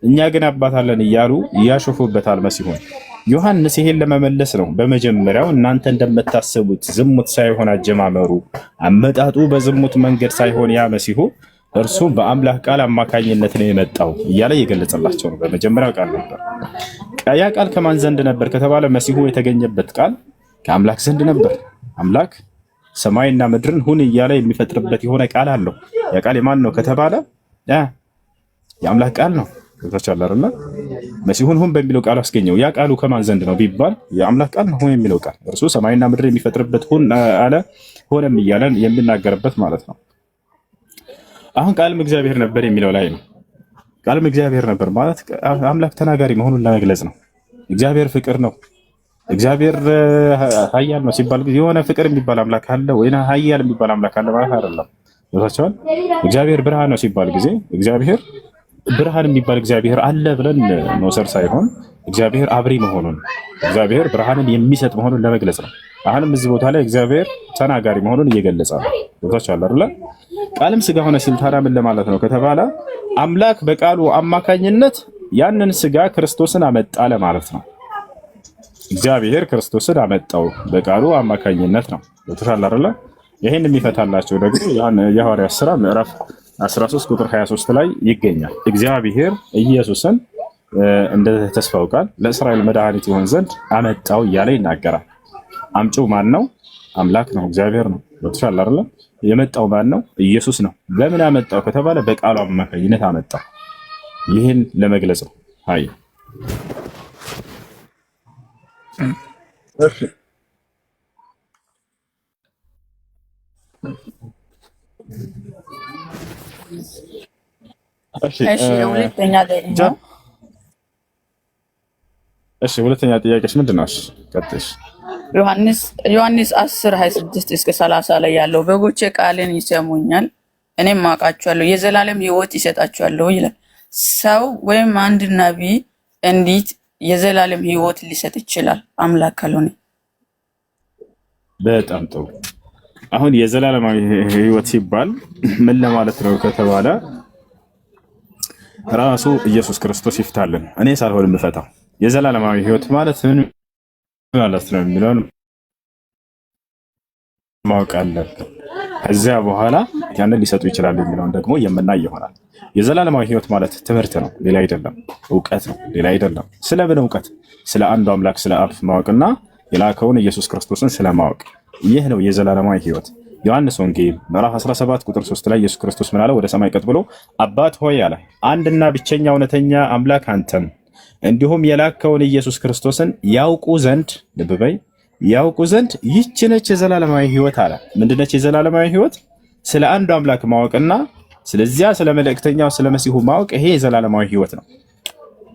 እኛ ግን አባት አለን እያሉ ያሾፉበታል መሲሁን። ዮሐንስ ይሄን ለመመለስ ነው በመጀመሪያው እናንተ እንደምታስቡት ዝሙት ሳይሆን አጀማመሩ አመጣጡ በዝሙት መንገድ ሳይሆን ያ መሲሁ እርሱ በአምላክ ቃል አማካኝነት ነው የመጣው እያለ የገለጸላቸው ነው። በመጀመሪያው ቃል ነበር። ያ ቃል ከማን ዘንድ ነበር ከተባለ መሲሁ የተገኘበት ቃል ከአምላክ ዘንድ ነበር። አምላክ ሰማይና ምድርን ሁን እያለ የሚፈጥርበት የሆነ ቃል አለው። ያ ቃል የማን ነው ከተባለ የአምላክ ቃል ነው። ወታቻለ አይደል? መሲሁን ሁን በሚለው ቃል አስገኘው። ያ ቃሉ ከማን ዘንድ ነው ቢባል የአምላክ ቃል ነው። ሁን የሚለው ቃል እርሱ ሰማይና ምድር የሚፈጥርበት ሁን አለ ሆነም እያለን የሚናገርበት ማለት ነው። አሁን ቃልም እግዚአብሔር ነበር የሚለው ላይ ነው። ቃልም እግዚአብሔር ነበር ማለት አምላክ ተናጋሪ መሆኑን ለመግለጽ ነው። እግዚአብሔር ፍቅር ነው፣ እግዚአብሔር ኃያል ነው ሲባል የሆነ ፍቅር የሚባል አምላክ አለ ወይ ኃያል የሚባል አምላክ አለ ማለት አይደለም። ወታቻለ እግዚአብሔር ብርሃን ነው ሲባል ጊዜ እግዚአብሔር ብርሃን የሚባል እግዚአብሔር አለ ብለን መውሰድ ሳይሆን እግዚአብሔር አብሪ መሆኑን እግዚአብሔር ብርሃንን የሚሰጥ መሆኑን ለመግለጽ ነው። አሁንም እዚህ ቦታ ላይ እግዚአብሔር ተናጋሪ መሆኑን እየገለጸ ነው። ወታቻለ አይደል? ቃልም ስጋ ሆነ ሲል ታዲያ ምን ለማለት ነው ከተባለ አምላክ በቃሉ አማካኝነት ያንን ስጋ ክርስቶስን አመጣ ለማለት ነው። እግዚአብሔር ክርስቶስን አመጣው በቃሉ አማካኝነት ነው። ወታቻለ አይደል? ይሄን የሚፈታላቸው ደግሞ የሐዋርያት ሥራ ምዕራፍ 13 ቁጥር 23 ላይ ይገኛል። እግዚአብሔር ኢየሱስን እንደ ተስፋው ቃል ለእስራኤል መድኃኒት ይሆን ዘንድ አመጣው እያለ ይናገራል። አምጪው ማን ነው? አምላክ ነው፣ እግዚአብሔር ነው። ወታቻለ አይደል? የመጣው ማን ነው? ኢየሱስ ነው። ለምን አመጣው ከተባለ በቃሉ አማካኝነት አመጣው። ይህን ለመግለጽ ነው። አይ ሁለተኛ ጥያቄሽ ምንድን ነው? ቀጥሽ። ዮሐንስ 10:26 እስከ 30 ላይ ያለው በጎቼ ቃሌን ይሰሙኛል እኔም አውቃቸዋለሁ የዘላለም ሕይወት ይሰጣቸዋለሁ ይላል። ሰው ወይም አንድ ነቢይ እንዴት የዘላለም ሕይወት ሊሰጥ ይችላል አምላክ ካልሆነ? በጣም ጥሩ። አሁን የዘላለማዊ ሕይወት ሲባል ምን ለማለት ነው ከተባለ ራሱ ኢየሱስ ክርስቶስ ይፍታልን፣ እኔ ሳልሆን የምፈታው። የዘላለማዊ ሕይወት ማለት ምን ማለት ነው የሚለውን ማወቅ አለብን። ከዚያ በኋላ ያንን ሊሰጡ ይችላሉ የሚለውን ደግሞ የምናይ ይሆናል። የዘላለማዊ ሕይወት ማለት ትምህርት ነው፣ ሌላ አይደለም። እውቀት ነው፣ ሌላ አይደለም። ስለምን እውቀት? ስለ አንዱ አምላክ ስለ አብ ማወቅና የላከውን ኢየሱስ ክርስቶስን ስለማወቅ። ይህ ነው የዘላለማዊ ሕይወት። ዮሐንስ ወንጌል ምዕራፍ 17 ቁጥር 3 ላይ ኢየሱስ ክርስቶስ ምን አለ? ወደ ሰማይ ቀጥ ብሎ አባት ሆይ አለ፣ አንድና ብቸኛ እውነተኛ አምላክ አንተን እንዲሁም የላከውን ኢየሱስ ክርስቶስን ያውቁ ዘንድ፣ ልብ በይ፣ ያውቁ ዘንድ ይህች ነች የዘላለማዊ ሕይወት አለ። ምንድነች የዘላለማዊ ሕይወት? ስለ አንዱ አምላክ ማወቅና ስለዚያ ስለ መልእክተኛው ስለ መሲሁ ማወቅ። ይሄ የዘላለማዊ ሕይወት ነው።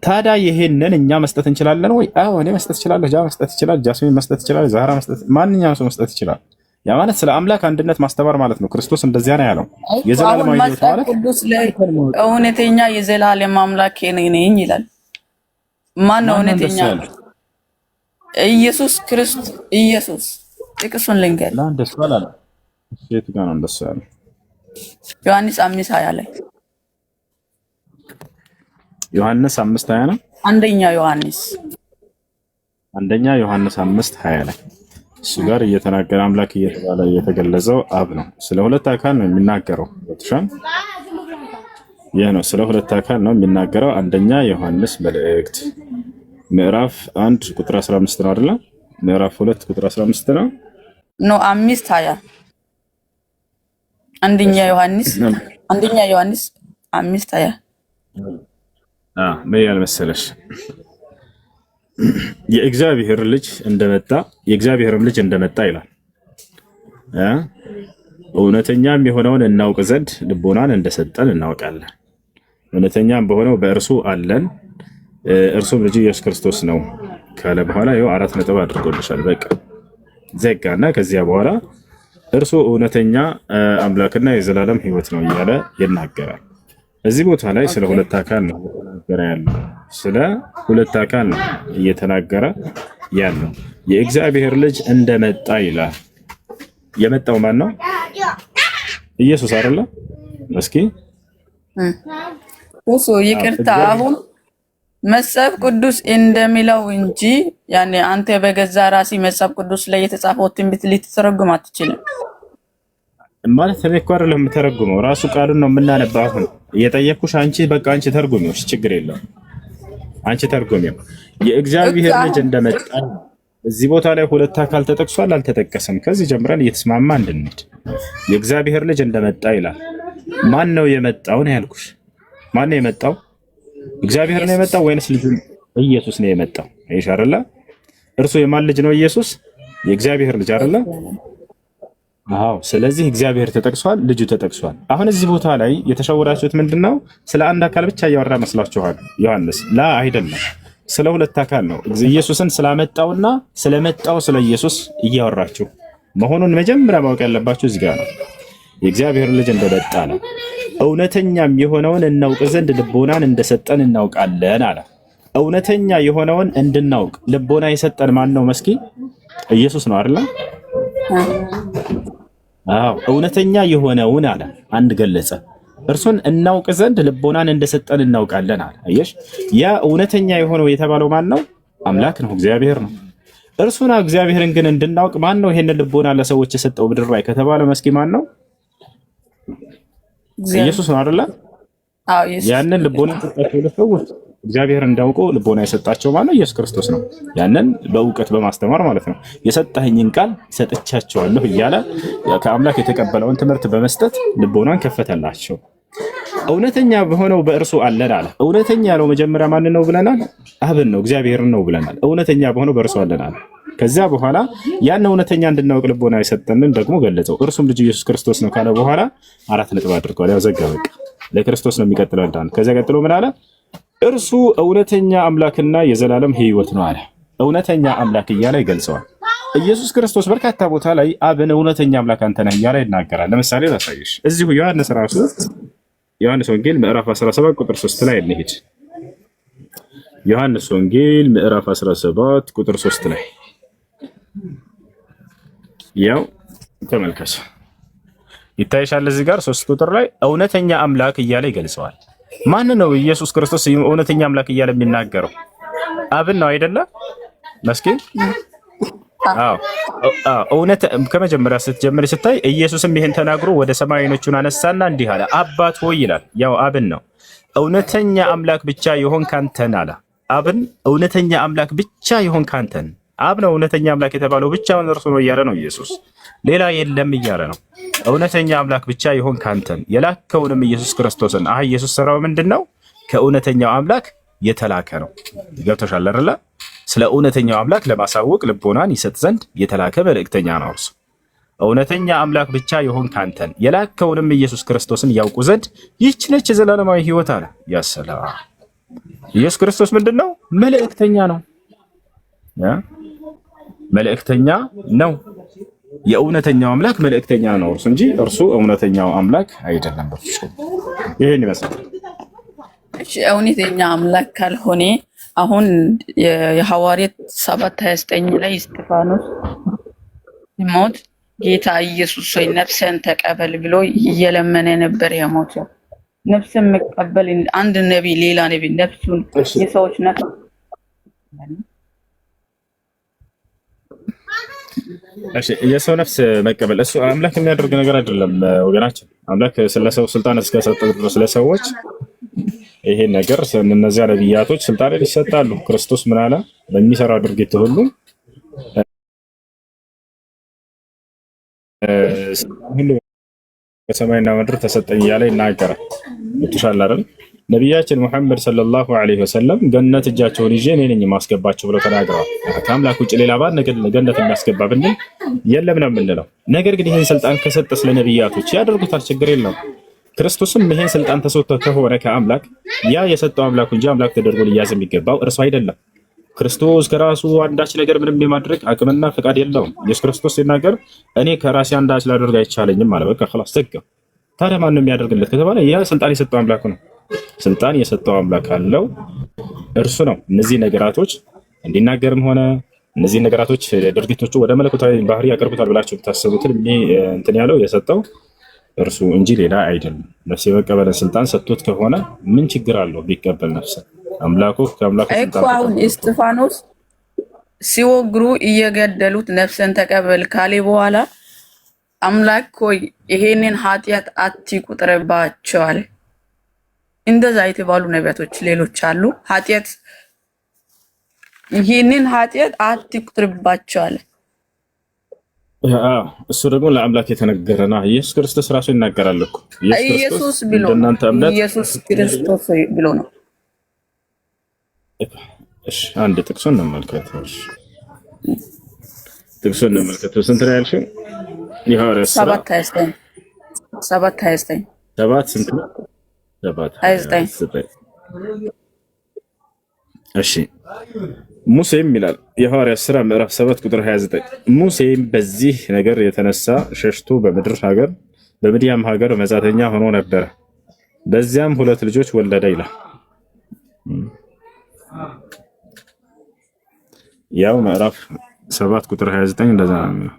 ታዲያ ይሄንን እኛ መስጠት እንችላለን ወይ? አዎ እኔ መስጠት እችላለሁ። ጃ መስጠት ይችላል። ጃስሚን መስጠት ይችላል። ዛህራ መስጠት፣ ማንኛውም ሰው መስጠት ይችላል። ያ ማለት ስለ አምላክ አንድነት ማስተማር ማለት ነው። ክርስቶስ እንደዚያ ነው ያለው። የዘላለማዊ ሕይወት ማለት ቅዱስ እውነተኛ የዘላለም አምላክ ነኝ ይላል። ማን ነው እውነተኛ? ኢየሱስ ክርስቶስ። ኢየሱስ ጥቅሱን ልንገር። እንደሱ አላለ። የት ጋር ነው እንደሱ ያለው? ዮሐንስ 5:20 ላይ ዮሐንስ 5:20 ነው። አንደኛ ዮሐንስ 5:20 ላይ እሱ ጋር እየተናገረ አምላክ እየተባለ እየተገለጸው አብ ነው። ስለ ሁለት አካል ነው የሚናገረው። ወጥሻን ይህ ነው ስለ ሁለት አካል ነው የሚናገረው። አንደኛ ዮሐንስ መልእክት ምዕራፍ 1 ቁጥር 15 ነው አይደል? ምዕራፍ 2 ቁጥር 15 ነው። 5:20 አንደኛ ዮሐንስ 5:20 ምን ያህል መሰለሽ? የእግዚአብሔርም ልጅ እንደመጣ ይላል። እውነተኛም የሆነውን እናውቅ ዘንድ ልቦናን እንደሰጠን እናውቃለን። እውነተኛም በሆነው በእርሱ አለን፣ እርሱም ልጁ ኢየሱስ ክርስቶስ ነው ካለ በኋላ ይኸው 4 ነጥብ አድርጎልሻል። በቃ ዘጋና ከዚያ በኋላ እርሱ እውነተኛ አምላክና የዘላለም ሕይወት ነው እያለ ይናገራል። እዚህ ቦታ ላይ ስለ ሁለት አካል ነው እየተናገረ ያለው። ስለ ሁለት አካል ነው እየተናገረ ያለው። የእግዚአብሔር ልጅ እንደመጣ ይላል። የመጣው ማን ነው? ኢየሱስ አይደለ? እስኪ እሱ ይቅርታ አሁን መጽሐፍ ቅዱስ እንደሚለው እንጂ ያኔ አንተ በገዛ ራሲ መጽሐፍ ቅዱስ ላይ የተጻፈው ትንቢት ልትተረጉም አትችልም ማለት እኔ እኮ አይደለም የምተረጉመው ራሱ ቃሉን ነው የምናነባው። አሁን እየጠየኩሽ አንቺ በቃ አንቺ ተርጉሚው፣ ችግር የለውም አንቺ ተርጉሚው። የእግዚአብሔር ልጅ እንደመጣ እዚህ ቦታ ላይ ሁለት አካል ተጠቅሷል አልተጠቀሰም? ከዚህ ጀምረን እየተስማማ እንድንሄድ የእግዚአብሔር ልጅ እንደመጣ ይላል። ማን ነው የመጣው ነው ያልኩሽ? ማን ነው የመጣው? እግዚአብሔር ነው የመጣው ወይንስ ልጁ ኢየሱስ ነው የመጣው? አይሽ አይደለ? እርሱ የማን ልጅ ነው? ኢየሱስ የእግዚአብሔር ልጅ አይደለ? አዎ። ስለዚህ እግዚአብሔር ተጠቅሷል፣ ልጁ ተጠቅሷል። አሁን እዚህ ቦታ ላይ የተሸወዳችሁት ምንድነው? ስለ አንድ አካል ብቻ እያወራ መስላችኋል ዮሐንስ። ላ አይደለም፣ ስለ ሁለት አካል ነው። ኢየሱስን ስላመጣውና ስለመጣው ስለ ኢየሱስ እያወራችሁ መሆኑን መጀመሪያ ማወቅ ያለባችሁ እዚህ ጋር ነው። የእግዚአብሔር ልጅ እንደመጣ ነው። እውነተኛም የሆነውን እናውቅ ዘንድ ልቦናን እንደሰጠን እናውቃለን አለ። እውነተኛ የሆነውን እንድናውቅ ልቦና የሰጠን ማን ነው? መስኪ ኢየሱስ ነው አይደል? አዎ እውነተኛ የሆነውን አለ አንድ ገለጸ። እርሱን እናውቅ ዘንድ ልቦናን እንደሰጠን እናውቃለን አለ። አየሽ፣ ያ እውነተኛ የሆነው የተባለው ማን ነው? አምላክ ነው፣ እግዚአብሔር ነው። እርሱና እግዚአብሔርን ግን እንድናውቅ ማን ነው ይሄንን ልቦና ለሰዎች የሰጠው ምድር ላይ ከተባለ መስኪ ማን ነው? ኢየሱስ ነው አይደል? አዎ ኢየሱስ። ያንን ልቦና የሰጣቸው ለሰዎች እግዚአብሔር እንዳውቁ ልቦና የሰጣቸው ማለት ኢየሱስ ክርስቶስ ነው። ያንን በእውቀት በማስተማር ማለት ነው። የሰጠኸኝን ቃል ሰጥቻቸዋለሁ እያለ ከአምላክ የተቀበለውን ትምህርት በመስጠት ልቦናን ከፈተላቸው። እውነተኛ በሆነው በእርሱ አለን አለ። እውነተኛ ያለው መጀመሪያ ማን ነው ብለናል? አብን ነው፣ እግዚአብሔርን ነው ብለናል። እውነተኛ በሆነው በእርሱ አለን አለ። ከዚያ በኋላ ያን እውነተኛ እንድናውቅ ልቦና የሰጠንን ደግሞ ገለጸው። እርሱም ልጅ ኢየሱስ ክርስቶስ ነው ካለ በኋላ 4 ነጥብ አድርጓል። ያው ዘጋ በቃ ለክርስቶስ ነው የሚቀጥለው እንዳን። ከዚያ ቀጥሎ ምን አለ? እርሱ እውነተኛ አምላክና የዘላለም ሕይወት ነው አለ። እውነተኛ አምላክ እያለ ይገልጸዋል። ኢየሱስ ክርስቶስ በርካታ ቦታ ላይ አብን እውነተኛ አምላክ አንተ ነህ እያለ ይናገራል። ለምሳሌ ላሳይሽ። እዚሁ ዮሐንስ ራሱ ዮሐንስ ወንጌል ምዕራፍ 17 ቁጥር 3 ላይ እንሂድ። ዮሐንስ ወንጌል ምዕራፍ 17 ቁጥር 3 ላይ ያው ተመልከቱ፣ ይታይሻል። እዚህ ጋር 3 ቁጥር ላይ እውነተኛ አምላክ እያለ ይገልጸዋል። ማን ነው ኢየሱስ ክርስቶስ እውነተኛ አምላክ እያለ የሚናገረው? አብን ነው አይደለ? መስኪን እውነት ከመጀመሪያ ስትጀምር ስታይ ኢየሱስም ይህን ተናግሮ ወደ ሰማይ ዓይኖቹን አነሳና እንዲህ አለ፣ አባት ሆይ ይላል። ያው አብን ነው። እውነተኛ አምላክ ብቻ የሆንክ አንተን አለ። አብን እውነተኛ አምላክ ብቻ የሆንክ አንተን። አብ ነው እውነተኛ አምላክ የተባለው ብቻውን እርሱ ነው እያለ ነው ኢየሱስ። ሌላ የለም እያለ ነው። እውነተኛ አምላክ ብቻ የሆንክ አንተን የላከውንም ኢየሱስ ክርስቶስን። ኢየሱስ ስራው ምንድነው? ከእውነተኛው አምላክ የተላከ ነው። ገብቶሻል አይደለ? ስለ እውነተኛው አምላክ ለማሳወቅ ልቦናን ይሰጥ ዘንድ የተላከ መልእክተኛ ነው እርሱ። እውነተኛ አምላክ ብቻ የሆንክ አንተን የላከውንም ኢየሱስ ክርስቶስን ያውቁ ዘንድ ይህች ነች የዘላለማዊ ሕይወት አለ። ያሰላ ኢየሱስ ክርስቶስ ምንድነው? መልእክተኛ ነው። መልእክተኛ ነው። የእውነተኛው አምላክ መልእክተኛ ነው እርሱ እንጂ እርሱ እውነተኛው አምላክ አይደለም። በፍጹም ይሄን ይመስላል። እሺ እውነተኛ አምላክ ካልሆነ አሁን የሐዋርያት 7:29 ላይ እስጢፋኖስ ሲሞት ጌታ ኢየሱስ ሆይ ነፍስን ተቀበል ብሎ እየለመነ ነበር የሞተው። ነፍስን መቀበል አንድ ነብይ ሌላ ነብይ ነፍሱን የሰዎች ነፍስ እሺ የሰው ነፍስ መቀበል እሱ አምላክ የሚያደርግ ነገር አይደለም ወገናችን። አምላክ ስለሰው ስልጣን እስከሰጠ ድረስ ለሰዎች ይሄን ነገር እነዚያ ነብያቶች ስልጣን ይሰጣሉ። ክርስቶስ ምን አለ? በሚሰራ ድርጊት ሁሉ ሁሉ በሰማይና ምድር ተሰጠኝ እያለ ይናገራል። ይተሻል አይደል? ነቢያችን ሙሐመድ ሰለላሁ ዐለይሂ ወሰለም ገነት እጃቸውን ይዤ እኔ ነኝ የማስገባቸው ብለው ተናግረዋል። ከአምላክ ውጭ ሌላ ባል ገነት የሚያስገባ ብንል የለም ነው የምንለው። ነገር ግን ይህን ስልጣን ከሰጠ ስለ ነቢያቶች ያደርጉታል፣ ችግር የለውም። ክርስቶስም ይህን ስልጣን ተሰጥቶ ከሆነ ከአምላክ ያ የሰጠው አምላኩ እንጂ አምላክ ተደርጎ ሊያዝ የሚገባው እርሱ አይደለም። ክርስቶስ ከራሱ አንዳች ነገር ምንም የማድረግ አቅምና ፈቃድ የለውም። ኢየሱስ ክርስቶስ ሲናገር እኔ ከራሴ አንዳች ላደርግ አይቻለኝም አለ። በቃ خلاص ዘጋ። ታዲያ ማን ነው የሚያደርግለት ከተባለ ያ ስልጣን የሰጠው አምላኩ ነው። ስልጣን የሰጠው አምላክ አለው እርሱ ነው። እነዚህ ነገራቶች እንዲናገርም ሆነ እነዚህ ነገራቶች ድርጊቶቹ ወደ መለኮታዊ ባህሪ ያቀርቡታል ብላችሁ ታስቡትን እንትን ያለው የሰጠው እርሱ እንጂ ሌላ አይደለም። ነፍስ የመቀበል ስልጣን ሰጥቶት ከሆነ ምን ችግር አለው ቢቀበል? ነፍስ አምላኩ ከአምላኩ ስልጣን አሁን እስጢፋኖስ ሲወግሩ እየገደሉት ነፍስን ተቀበል ካለ በኋላ አምላክ ሆይ ይሄንን ኃጢአት አትቁጠርባቸው አለ። እንደዛ የተባሉ ነቢያቶች ሌሎች አሉ። ይሄንን ኃጢአት አትቁጠርባቸው አለ። እሱ ደግሞ ለአምላክ የተነገረና ኢየሱስ ክርስቶስ ራሱ ይናገራል እኮ ኢየሱስ ብሎ ኢየሱስ ክርስቶስ ብሎ ነው። እሺ አንድ ጥቅሱን እንመልከት። ጥቅሱን እንመልከት። ስንት ነው ያልሽው? የሐዋርያት ሥራ 7:29 7 ስንት ነው? 7:29 እሺ ሙሴም ይላል የሐዋርያት ሥራ ምዕራፍ 7 ቁጥር 29 ሙሴም በዚህ ነገር የተነሳ ሸሽቶ በምድያም ሀገር መጻተኛ ሆኖ ነበር፣ በዚያም 2 ልጆች ወለደ ይላል። ያው ምዕራፍ 7 ቁጥር 29 እንደዛ ነው።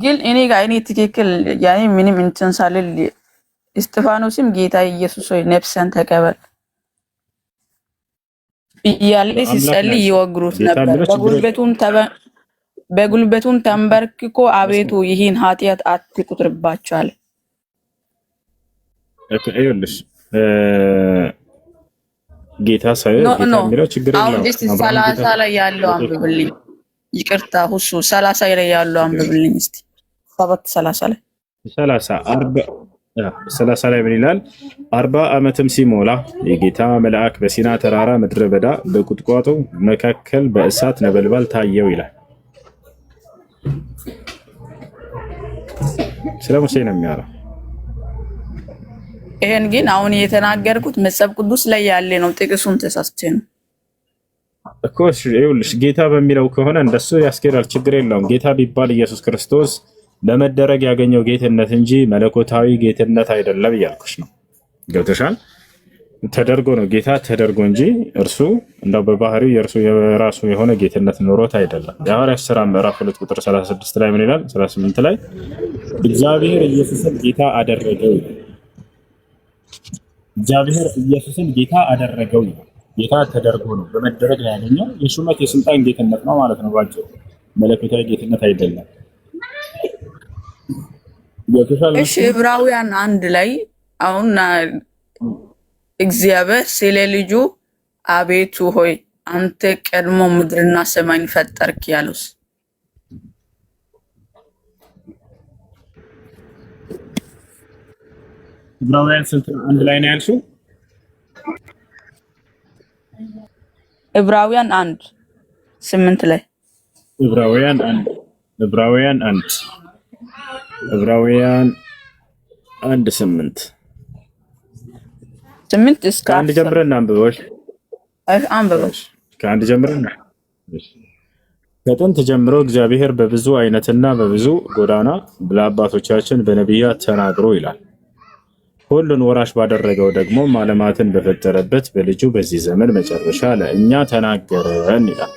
ግን እኔ ትክክል ያኔ ምንም እንትን ሳልል እስጢፋኖስም ጌታ ኢየሱስ ሆይ ነፍስን ተቀበል እያለ ሲጸልይ ይወግሩት ነበር። በጉልበቱም ተንበርክኮ አቤቱ ይህን ኃጢአት አትቁጠርባቸው አለ። ይኸውልሽ ጌታ የሚለው ችግር የለውም። አሁን 30 ላይ ያለው አንብብልኝ። ይቅርታ ሁሱ 30 ላይ ያለው አንብብልኝ እስቲ 7:30 ላይ 30 ላይ ምን ይላል? 40 ዓመትም ሲሞላ የጌታ መልአክ በሲና ተራራ ምድረ በዳ በቁጥቋጦ መካከል በእሳት ነበልባል ታየው ይላል። ስለ ሙሴ ነው የሚያወራው። ይሄን ግን አሁን የተናገርኩት መጽሐፍ ቅዱስ ላይ ያለ ነው። ጥቅሱን ተሳስቼ ነው እኮ። ይኸውልሽ ጌታ በሚለው ከሆነ እንደሱ ያስኬዳል፣ ችግር የለውም። ጌታ ቢባል ኢየሱስ ክርስቶስ በመደረግ ያገኘው ጌትነት እንጂ መለኮታዊ ጌትነት አይደለም እያልኩሽ ነው። ገብተሻል? ተደርጎ ነው ጌታ ተደርጎ እንጂ እርሱ እንደው በባህሪው የራሱ የሆነ ጌትነት ኖሮት አይደለም። የሐዋርያት ሥራ ምዕራፍ 2 ቁጥር 36 ላይ ምን ይላል? 38 ላይ እግዚአብሔር ኢየሱስን ጌታ አደረገው። እግዚአብሔር ኢየሱስን ጌታ አደረገው። ጌታ ተደርጎ ነው በመደረግ ላይ ያገኘው የሹመት የስልጣን ጌትነት ነው ማለት ነው። ባጭሩ መለኮታዊ ጌትነት አይደለም። እሺ ዕብራውያን 1 ላይ አሁን እግዚአብሔር ስለ ልጁ አቤቱ ሆይ አንተ ቀድሞ ምድርና ሰማይን ፈጠርክ ያሉስ ዕብራውያን ስንት 1 ላይ ነው ያልሽው? ዕብራውያን 1:8 ላይ ዕብራውያን 1:8 እስከ 1 ጀምረን አንብበሽ ከአንድ ጀምረን ከጥንት ጀምሮ እግዚአብሔር በብዙ አይነትና በብዙ ጎዳና ለአባቶቻችን በነቢያት ተናግሮ ይላል። ሁሉን ወራሽ ባደረገው ደግሞ ዓለማትን በፈጠረበት በልጁ በዚህ ዘመን መጨረሻ ለእኛ ተናገረን ይላል።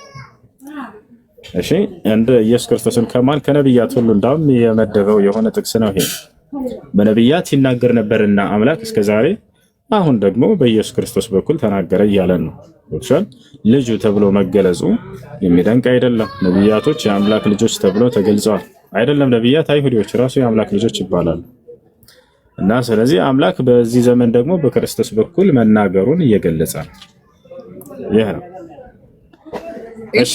እሺ እንደ ኢየሱስ ክርስቶስን ከነቢያት ሁሉ እንዳውም የመደበው የሆነ ጥቅስ ነው ይሄ። በነቢያት ሲናገር ነበርና አምላክ እስከዛሬ፣ አሁን ደግሞ በኢየሱስ ክርስቶስ በኩል ተናገረ እያለን ነው። ልጁ ተብሎ መገለጹ የሚደንቅ አይደለም። ነቢያቶች የአምላክ ልጆች ተብሎ ተገልጸዋል። አይደለም ነቢያት፣ አይሁዶች ራሱ የአምላክ ልጆች ይባላሉ። እና ስለዚህ አምላክ በዚህ ዘመን ደግሞ በክርስቶስ በኩል መናገሩን እየገለጸ ነው። ይሄ ነው። እሺ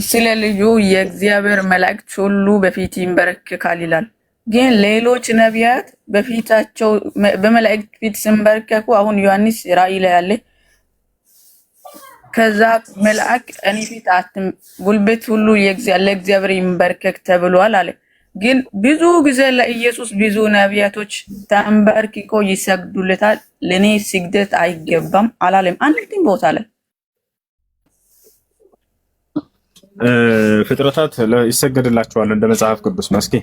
ስለ ልጁ የእግዚአብሔር መላእክት ሁሉ በፊት ይንበረከካል ይላል። ግን ሌሎች ነቢያት በፊታቸው በመላእክት ፊት ሲንበረከኩ አሁን ዮሐንስ ራእይ ላይ ያለ ከዛ መልአክ እኔ ፊት ጉልበት ሁሉ ለእግዚአብሔር ይንበረከክ ተብሏል አለ። ግን ብዙ ጊዜ ለኢየሱስ ብዙ ነቢያቶች ተንበርክኮ ይሰግዱለታል። ለኔ ስግደት አይገባም አላለም አንድም ቦታ ላይ። ፍጥረታት ይሰገድላቸዋል እንደ መጽሐፍ ቅዱስ መስኪ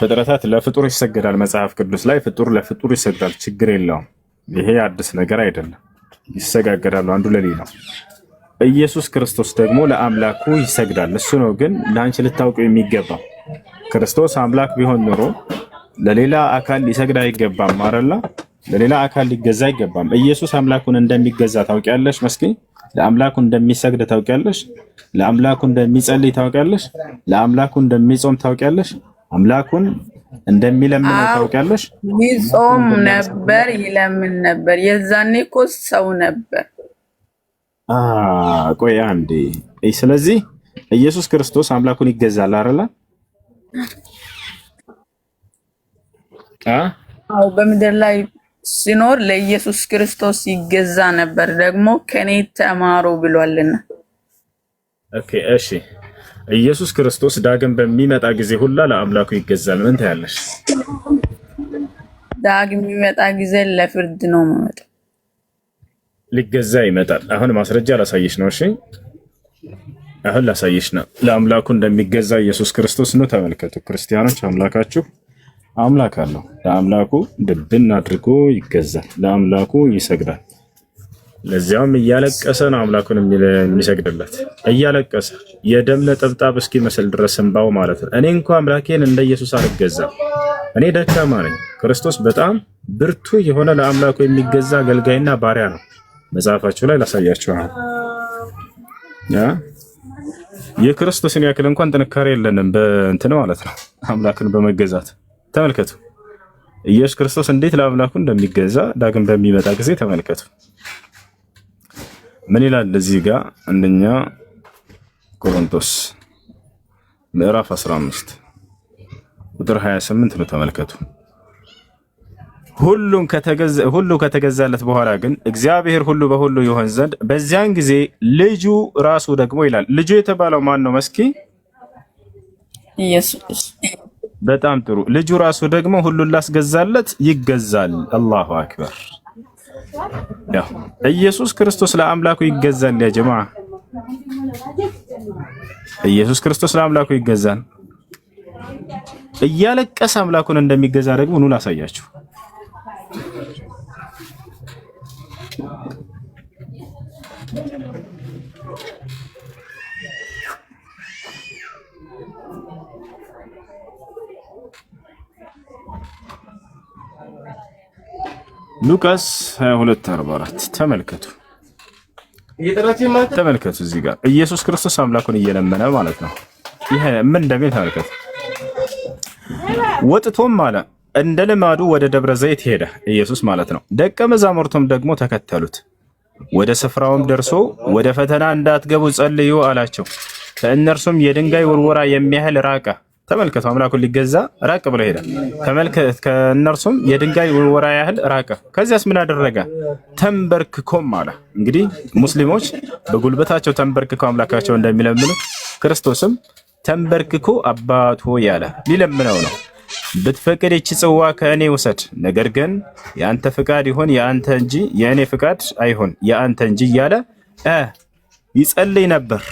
ፍጥረታት ለፍጡር ይሰገዳል። መጽሐፍ ቅዱስ ላይ ፍጡር ለፍጡር ይሰግዳል፣ ችግር የለውም። ይሄ አዲስ ነገር አይደለም። ይሰጋገዳሉ አንዱ ለሌላው። ኢየሱስ ክርስቶስ ደግሞ ለአምላኩ ይሰግዳል። እሱ ነው ግን ለአንቺ ልታውቁ የሚገባ። ክርስቶስ አምላክ ቢሆን ኖሮ ለሌላ አካል ሊሰግድ አይገባም አይደል? ለሌላ አካል ሊገዛ አይገባም። ኢየሱስ አምላኩን እንደሚገዛ ታውቂያለሽ? መስኪ ለአምላኩ እንደሚሰግድ ታውቂያለሽ? ለአምላኩ እንደሚጸልይ ታውቂያለሽ? ለአምላኩ እንደሚጾም ታውቂያለሽ? አምላኩን እንደሚለምን ታውቂያለሽ? ይጾም ነበር፣ ይለምን ነበር። የዛኔ እኮ ሰው ነበር። ቆይ አንዴ። ስለዚህ ኢየሱስ ክርስቶስ አምላኩን ይገዛል አይደል? አዎ፣ በምድር ላይ ሲኖር ለኢየሱስ ክርስቶስ ይገዛ ነበር። ደግሞ ከኔ ተማሩ ብሏልና። ኦኬ፣ እሺ። ኢየሱስ ክርስቶስ ዳግም በሚመጣ ጊዜ ሁላ ለአምላኩ ይገዛል። ምን ታያለሽ? ዳግም የሚመጣ ጊዜ ለፍርድ ነው የሚመጣው። ሊገዛ ይመጣል። አሁን ማስረጃ ላሳየሽ ነው። እሺ፣ አሁን ላሳየሽ ነው። ለአምላኩ እንደሚገዛ ኢየሱስ ክርስቶስ ነው። ተመልከቱ ክርስቲያኖች፣ አምላካችሁ አምላክ አለው። ለአምላኩ ድብን አድርጎ ይገዛል። ለአምላኩ ይሰግዳል። ለዚያውም እያለቀሰ ነው አምላኩን የሚሰግድለት። እያለቀሰ የደም ነጠብጣብ እስኪመስል ድረስ እንባው ማለት ነው። እኔ እንኳን አምላኬን እንደ ኢየሱስ አልገዛም፣ እኔ ደካማ ነኝ። ክርስቶስ በጣም ብርቱ የሆነ ለአምላኩ የሚገዛ አገልጋይና ባሪያ ነው። መጽሐፋችሁ ላይ ላሳያችሁ። የክርስቶስን ያክል እንኳን ጥንካሬ የለንም በእንትን ማለት ነው አምላክን በመገዛት። ተመልከቱ ኢየሱስ ክርስቶስ እንዴት ለአምላኩ እንደሚገዛ ዳግም በሚመጣ ጊዜ ተመልከቱ። ምን ይላል እዚህ ጋር? አንደኛ ቆሮንቶስ ምዕራፍ 15 ቁጥር 28 ነው። ተመልከቱ። ሁሉ ከተገዛለት በኋላ ግን እግዚአብሔር ሁሉ በሁሉ ይሆን ዘንድ በዚያን ጊዜ ልጁ ራሱ ደግሞ ይላል። ልጁ የተባለው ማን ነው? መስኪ ኢየሱስ። በጣም ጥሩ። ልጁ ራሱ ደግሞ ሁሉን ላስገዛለት ይገዛል። አላሁ አክበር። ያው ኢየሱስ ክርስቶስ ለአምላኩ ይገዛል። ያ ጀማዓ ኢየሱስ ክርስቶስ ለአምላኩ ይገዛል። እያለቀሰ አምላኩን እንደሚገዛ ደግሞ ኑ ላሳያችሁ። ሉቃስ 22:44 ተመልከቱ። ተመልከቱ እዚህ ጋር ኢየሱስ ክርስቶስ አምላኩን እየለመነ ማለት ነው። ይሄ ምን እንደሚል ተመልከቱ። ወጥቶም አለ እንደ ልማዱ ወደ ደብረ ዘይት ሄደ፣ ኢየሱስ ማለት ነው። ደቀ መዛሙርቱም ደግሞ ተከተሉት። ወደ ስፍራውም ደርሶ ወደ ፈተና እንዳትገቡ ጸልዩ አላቸው። ከእነርሱም የድንጋይ ውርወራ የሚያህል ራቀ። ተመልከቱ አምላኩን ሊገዛ ራቅ ብሎ ሄደ። ተመልከት ከእነርሱም የድንጋይ ውርወራ ያህል ራቀ። ከዚያስ ምን አደረገ? ተንበርክኮም አለ። እንግዲህ ሙስሊሞች በጉልበታቸው ተንበርክኮ አምላካቸው እንደሚለምኑ ክርስቶስም ተንበርክኮ አባት ሆይ ያለ ሊለምነው ነው። ብትፈቅድ ይህች ጽዋ ከእኔ ውሰድ፣ ነገር ግን የአንተ ፍቃድ ይሁን የአንተ እንጂ የእኔ ፍቃድ አይሁን የአንተ እንጂ እያለ ይጸልይ ነበር።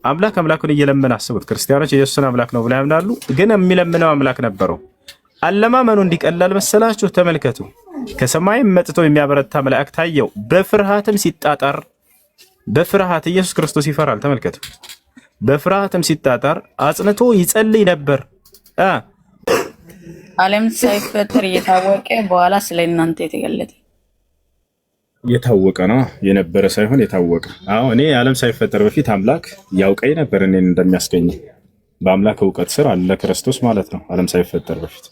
አምላኩን እየለመነ አስቡት። ክርስቲያኖች ኢየሱስን አምላክ ነው ብለው ያምናሉ፣ ግን የሚለምነው አምላክ ነበረው። አለማመኑ እንዲቀላል መሰላችሁ? ተመልከቱ። ከሰማይም መጥቶ የሚያበረታ መልአክ ታየው፣ በፍርሃትም ሲጣጣር። በፍርሃት ኢየሱስ ክርስቶስ ይፈራል። ተመልከቱ። በፍርሃትም ሲጣጣር አጽንቶ ይጸልይ ነበር። ዓለም ሳይፈጠር እየታወቀ በኋላ ስለ እናንተ የተገለጠ የታወቀ ነው። የነበረ ሳይሆን የታወቀ። አዎ እኔ ዓለም ሳይፈጠር በፊት አምላክ ያውቀኝ ነበር እኔን እንደሚያስገኝ። በአምላክ እውቀት ስር አለ ክርስቶስ ማለት ነው። ዓለም ሳይፈጠር በፊት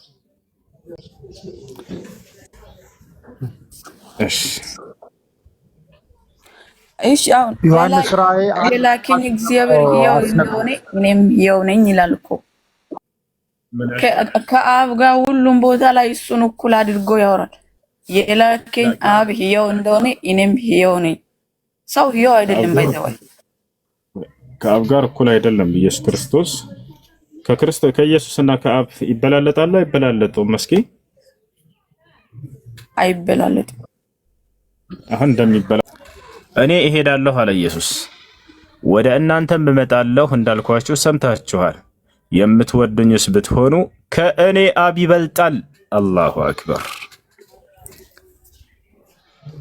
እሺ አሁን ዮሐንስ ራእይ ላኪን እግዚአብሔር ያው እንደሆነ እኔም ያው ነኝ ይላል እኮ። ከአብ ጋር ሁሉም ቦታ ላይ እሱን እኩል አድርጎ ያወራል። የላኪን አብ ያው እንደሆነ እኔም ያው ነኝ። ሰው ያው አይደለም ባይዘዋል። ከአብ ጋር እኩል አይደለም። ኢየሱስ ክርስቶስ ከኢየሱስና ከአብ ይበላለጣሉ አይበላለጡም? መስኪ አይበላለጡም። አሁን እንደሚበላ እኔ እሄዳለሁ አለ ኢየሱስ። ወደ እናንተም እመጣለሁ እንዳልኳችሁ ሰምታችኋል። የምትወዱኝስ ብትሆኑ ከእኔ አብ ይበልጣል። አላሁ አክበር።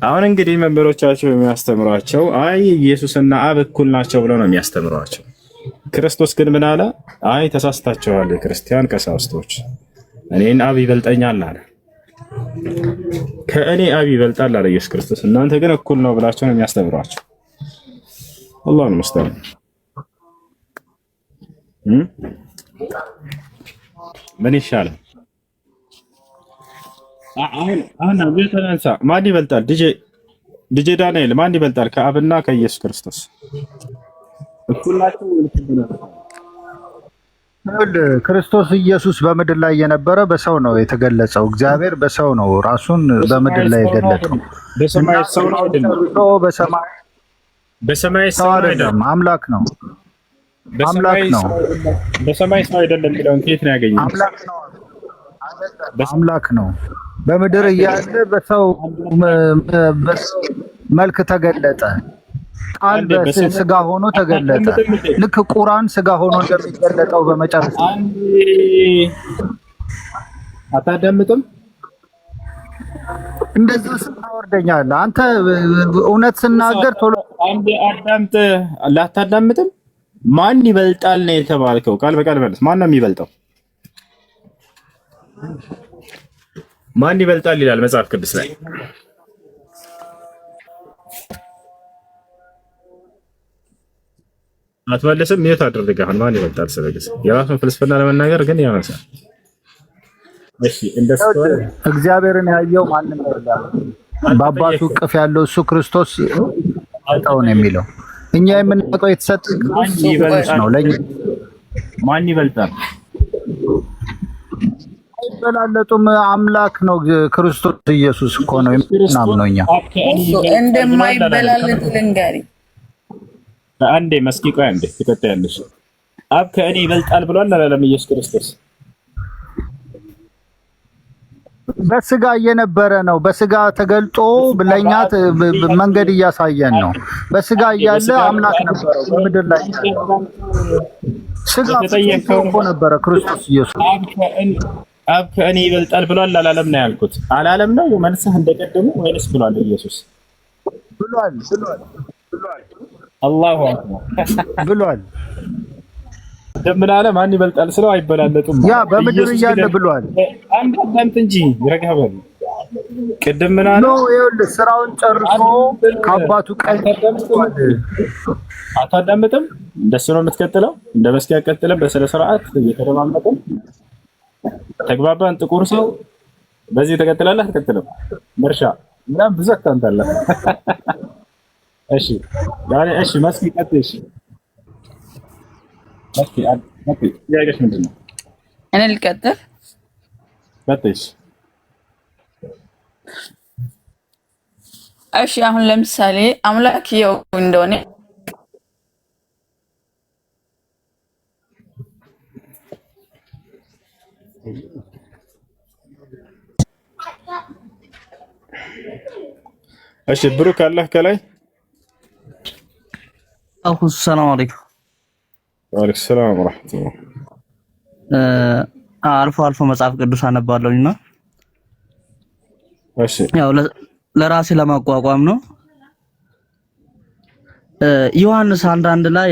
አሁን እንግዲህ መምህሮቻቸው የሚያስተምሯቸው አይ ኢየሱስና አብ እኩል ናቸው ብለው ነው የሚያስተምሯቸው። ክርስቶስ ግን ምን አለ? አይ ተሳስታችኋል የክርስቲያን ቀሳውስቶች፣ እኔን አብ ይበልጠኛል አለ። ከእኔ አብ ይበልጣል አለ ኢየሱስ ክርስቶስ። እናንተ ግን እኩል ነው ብላችሁ ነው የሚያስተምሯቸው። አላሁ ሙስተዓን። ምን ይሻላል? አሁን ቤተናንሳ ማን ይበልጣል? ዲጄ ዳንኤል ማን ይበልጣል ከአብና ከኢየሱስ ክርስቶስ? እኩል ናቸው? ክርስቶስ ኢየሱስ በምድር ላይ የነበረ በሰው ነው የተገለጸው። እግዚአብሔር በሰው ነው ራሱን በምድር ላይ የገለጸው። በሰማይ ሰው ነው አይደለም? በሰማይ ሰው አይደለም፣ አምላክ ነው። አምላክ ነው። በሰማይ ሰው አይደለም የሚለውን ከየት ነው ያገኘው? አምላክ ነው። በምድር እያለ በሰው መልክ ተገለጠ። ቃል በስጋ ሆኖ ተገለጠ። ልክ ቁርአን ስጋ ሆኖ እንደሚገለጠው በመጨረሻ አታዳምጥም? እንደዚህ ስታወርደኛለህ አንተ። እውነት ስናገር ቶሎ አንዴ አዳምጥ። ላታዳምጥም? ማን ይበልጣል ነው የተባልከው? ቃል በቃል መልስ። ማን ነው የሚበልጠው? ማን ይበልጣል ይላል መጽሐፍ ቅዱስ ላይ። አትመለስም? የት አድርገሃል? ማን ይበልጣል? ስለዚህ የራሱን ፍልስፍና ለመናገር ግን ያነሳል። እሺ እንደሱ እግዚአብሔርን ያየው ማንም የለም፣ በአባቱ እቅፍ ያለው እሱ ክርስቶስ ነው የሚለው። እኛ የምናውቀው የተሰጠ ነው ለኛ። ማን ይበልጣል? አይበላለጡም። አምላክ ነው ክርስቶስ ኢየሱስ እኮ ነው የምናምነው እኛ። እንደማይበላለጥ ልንገርህ። አንዴ መስኪ ቆይ አንዴ ትከታያለሽ። አብ ከእኔ ይበልጣል ብሏል አላለም ኢየሱስ ክርስቶስ? በስጋ እየነበረ ነው። በስጋ ተገልጦ ለኛ መንገድ እያሳየን ነው። በስጋ እያለ አምላክ ነበረ በምድር ላይ። ስጋ እኮ ነበረ ክርስቶስ ኢየሱስ። አብ ከእኔ ይበልጣል ብሏል አላለም ነው ያልኩት። አላለም ነው መልስህ እንደቀደሙ ወይስ ብሏል? ኢየሱስ ብሏል። አላሁ አክበር ብሏል። ደምን አለ ማን ይበልጣል ስለው አይበላለጡም። ያ በምድር እያለ ብሏል። አንድ አዳምጥ እንጂ ይረጋበል። ቅድም ምን አለ? ነው ይኸውልህ ስራውን ጨርሶ ከአባቱ ቀኝ አታዳምጥም? እንደሱ ነው የምትቀጥለው። እንደ መስኪ ያቀጥለም በስነ ስርዓት እየተደማመጥን ተግባባን። ጥቁር ሰው በዚህ ተቀጥላለህ አትቀጥልም? መርሻ ምናምን ብዙ አታንታለህ። እሺ ያኔ እሺ መስኪ ቀጥል። እሺ መስኪ ያገሽ ምንድነው? እኔ ልቀጥል? ቀጥል። እሺ አሁን ለምሳሌ አምላክ ይኸው እንደሆነ እሺ ብሩክ አላህ ከላይ ሰላም አለይኩም። ወአለይኩም ሰላም ወራህመቱላህ። አልፎ አልፎ መጽሐፍ ቅዱስ አነባለሁና እሺ ያው ለራሴ ለማቋቋም ነው። ዮሐንስ 1:1 ላይ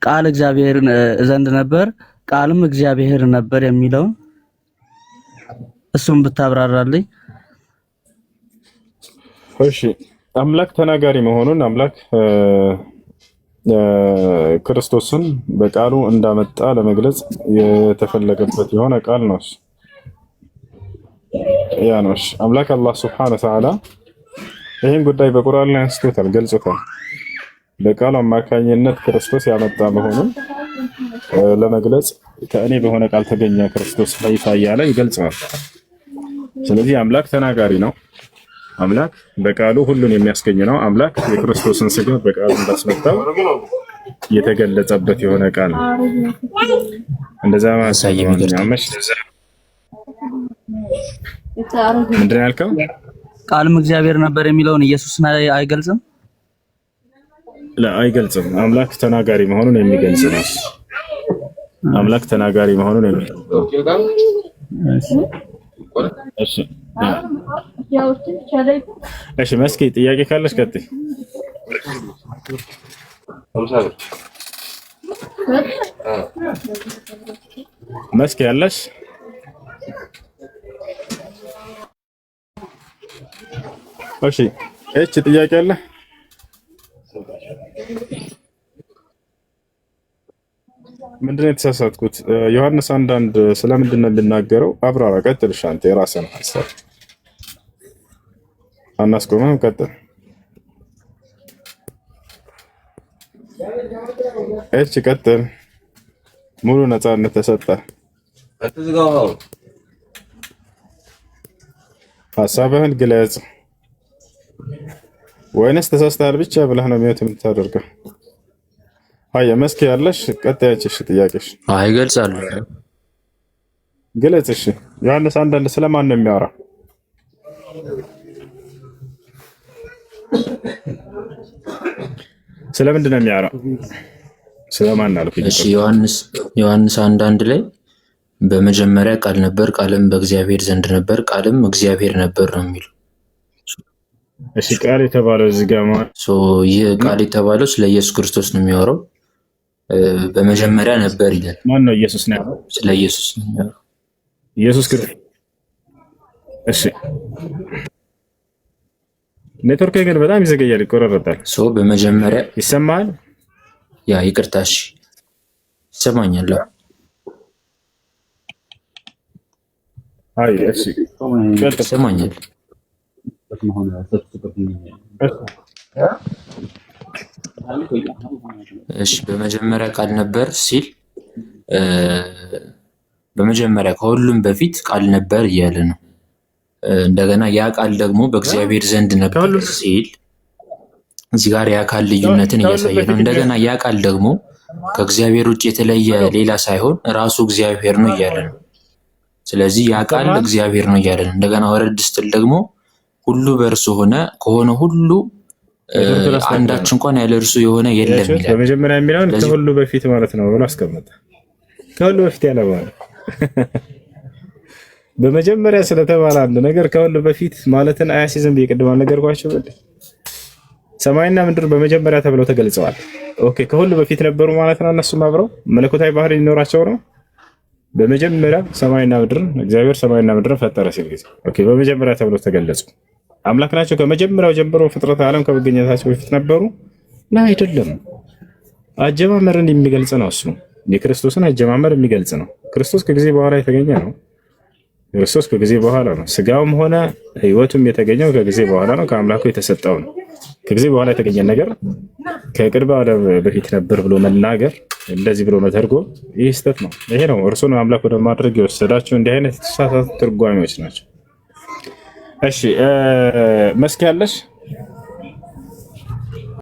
ቃል እግዚአብሔር ዘንድ ነበር፣ ቃልም እግዚአብሔር ነበር የሚለው እሱም ብታብራራልኝ። እሺ አምላክ ተናጋሪ መሆኑን አምላክ ክርስቶስን በቃሉ እንዳመጣ ለመግለጽ የተፈለገበት የሆነ ቃል ነው። ያ ነው አምላክ አላህ Subhanahu Wa Ta'ala ይህን ጉዳይ በቁርአን ላይ አንስቶታል፣ ገልጾታል። በቃሉ አማካኝነት ክርስቶስ ያመጣ መሆኑን ለመግለጽ ከእኔ በሆነ ቃል ተገኘ ክርስቶስ በይፋ እያለ ይገልጸዋል። ስለዚህ አምላክ ተናጋሪ ነው። አምላክ በቃሉ ሁሉን የሚያስገኝ ነው። አምላክ የክርስቶስን ስጋ በቃሉ እንዳስመጣው የተገለጸበት የሆነ ቃል ነው። እንደዛ ማሳየምሽ ምንድን ነው ያልከው? ቃልም እግዚአብሔር ነበር የሚለውን ኢየሱስን አይገልጽም? አይገልጽም። አምላክ ተናጋሪ መሆኑን የሚገልጽ ነው። አምላክ ተናጋሪ መሆኑን የሚያሳየው። እሺ እሺ፣ መስኪ ጥያቄ ካለሽ ቀጥይ። መስኪ ያለሽ? እሺ እቺ ጥያቄ አለ? ምንድነው የተሳሳትኩት? ዮሐንስ 1:1 ስለምንድን ነው የሚናገረው? አብራራ። ቀጥልሽ አንተ የራስህን ሐሳብ አናስቆመም። ቀጥል። እቺ ቀጥል። ሙሉ ነፃነት ተሰጠ። ሐሳብህን ግለጽ። ወይንስ ተሳስተሃል ብቻ ብለህ ነው የሚወት የምታደርገው? አይ መስኪ ያለሽ? ቀጣያችሽ ጥያቄሽ? አይ ገልጻለሁ። ግለጽ። እሺ ዮሐንስ 1:1 ስለማን ነው የሚያወራው? ስለምንድን ነው የሚያወራው? ስለማን አልኩ? እሺ ዮሐንስ 1:1 ላይ በመጀመሪያ ቃል ነበር፣ ቃልም በእግዚአብሔር ዘንድ ነበር፣ ቃልም እግዚአብሔር ነበር ነው የሚለው። እሺ ቃል የተባለው እዚህ ጋር ይህ ቃል የተባለው ስለ ኢየሱስ ክርስቶስ ነው የሚያወራው። በመጀመሪያ ነበር ይላል። ማን ነው ኢየሱስ ነው? ስለ ኢየሱስ ነው የሚያወራው። ኢየሱስ ክርስቶስ። እሺ ኔትወርክ ግን በጣም ይዘገያል፣ ይቆራረጣል። በመጀመሪያ ይሰማል? ያ ይቅርታሽ፣ ይሰማኛል? አይ እሺ ይሰማኛል። እሺ በመጀመሪያ ቃል ነበር ሲል በመጀመሪያ ከሁሉም በፊት ቃል ነበር እያለ ነው። እንደገና ያ ቃል ደግሞ በእግዚአብሔር ዘንድ ነበር ሲል እዚህ ጋር የአካል ልዩነትን እያሳየ ነው። እንደገና ያ ቃል ደግሞ ከእግዚአብሔር ውጭ የተለየ ሌላ ሳይሆን ራሱ እግዚአብሔር ነው እያለ ነው። ስለዚህ ያ ቃል እግዚአብሔር ነው እያለ ነው። እንደገና ወረድ ስትል ደግሞ ሁሉ በእርሱ ሆነ፣ ከሆነ ሁሉ አንዳች እንኳን ያለ እርሱ የሆነ የለም ይላል። በመጀመሪያ የሚለውን ከሁሉ በፊት ማለት ነው ብሎ አስቀመጠ። ከሁሉ በፊት ያለ ማለት በመጀመሪያ ስለተባለ አንድ ነገር ከሁሉ በፊት ማለትን አያሲዝም ብዬ ቅድም አልነገርኳችሁ? ሰማይና ምድር በመጀመሪያ ተብለው ተገልጸዋል። ኦኬ ከሁሉ በፊት ነበሩ ማለት ነው። እነሱም አብረው መለኮታዊ ባህሪ ሊኖራቸው ነው። በመጀመሪያ ሰማይና ምድር እግዚአብሔር ሰማይና ምድርን ፈጠረ ሲል ጊዜ ኦኬ በመጀመሪያ ተብለው ተገለጹ። አምላክ ናቸው ከመጀመሪያው ጀምሮ ፍጥረት ዓለም ከመገኘታቸው በፊት ነበሩ? አይደለም። አጀማመርን የሚገልጽ ነው። እሱ የክርስቶስን አጀማመር የሚገልጽ ነው። ክርስቶስ ከጊዜ በኋላ የተገኘ ነው። ክርስቶስ ከጊዜ በኋላ ነው። ስጋውም ሆነ ሕይወቱም የተገኘው ከጊዜ በኋላ ነው። ከአምላኩ የተሰጠው ነው። ከጊዜ በኋላ የተገኘ ነገር ከቅርብ ዓለም በፊት ነበር ብሎ መናገር፣ እንደዚህ ብሎ መተርጎም ይህ ስህተት ነው። ይሄ ነው እርሱን አምላክ ወደ ማድረግ የወሰዳቸው እንዲህ አይነት የተሳሳቱ ትርጓሜዎች ናቸው። እሺ መስኪ ያለሽ?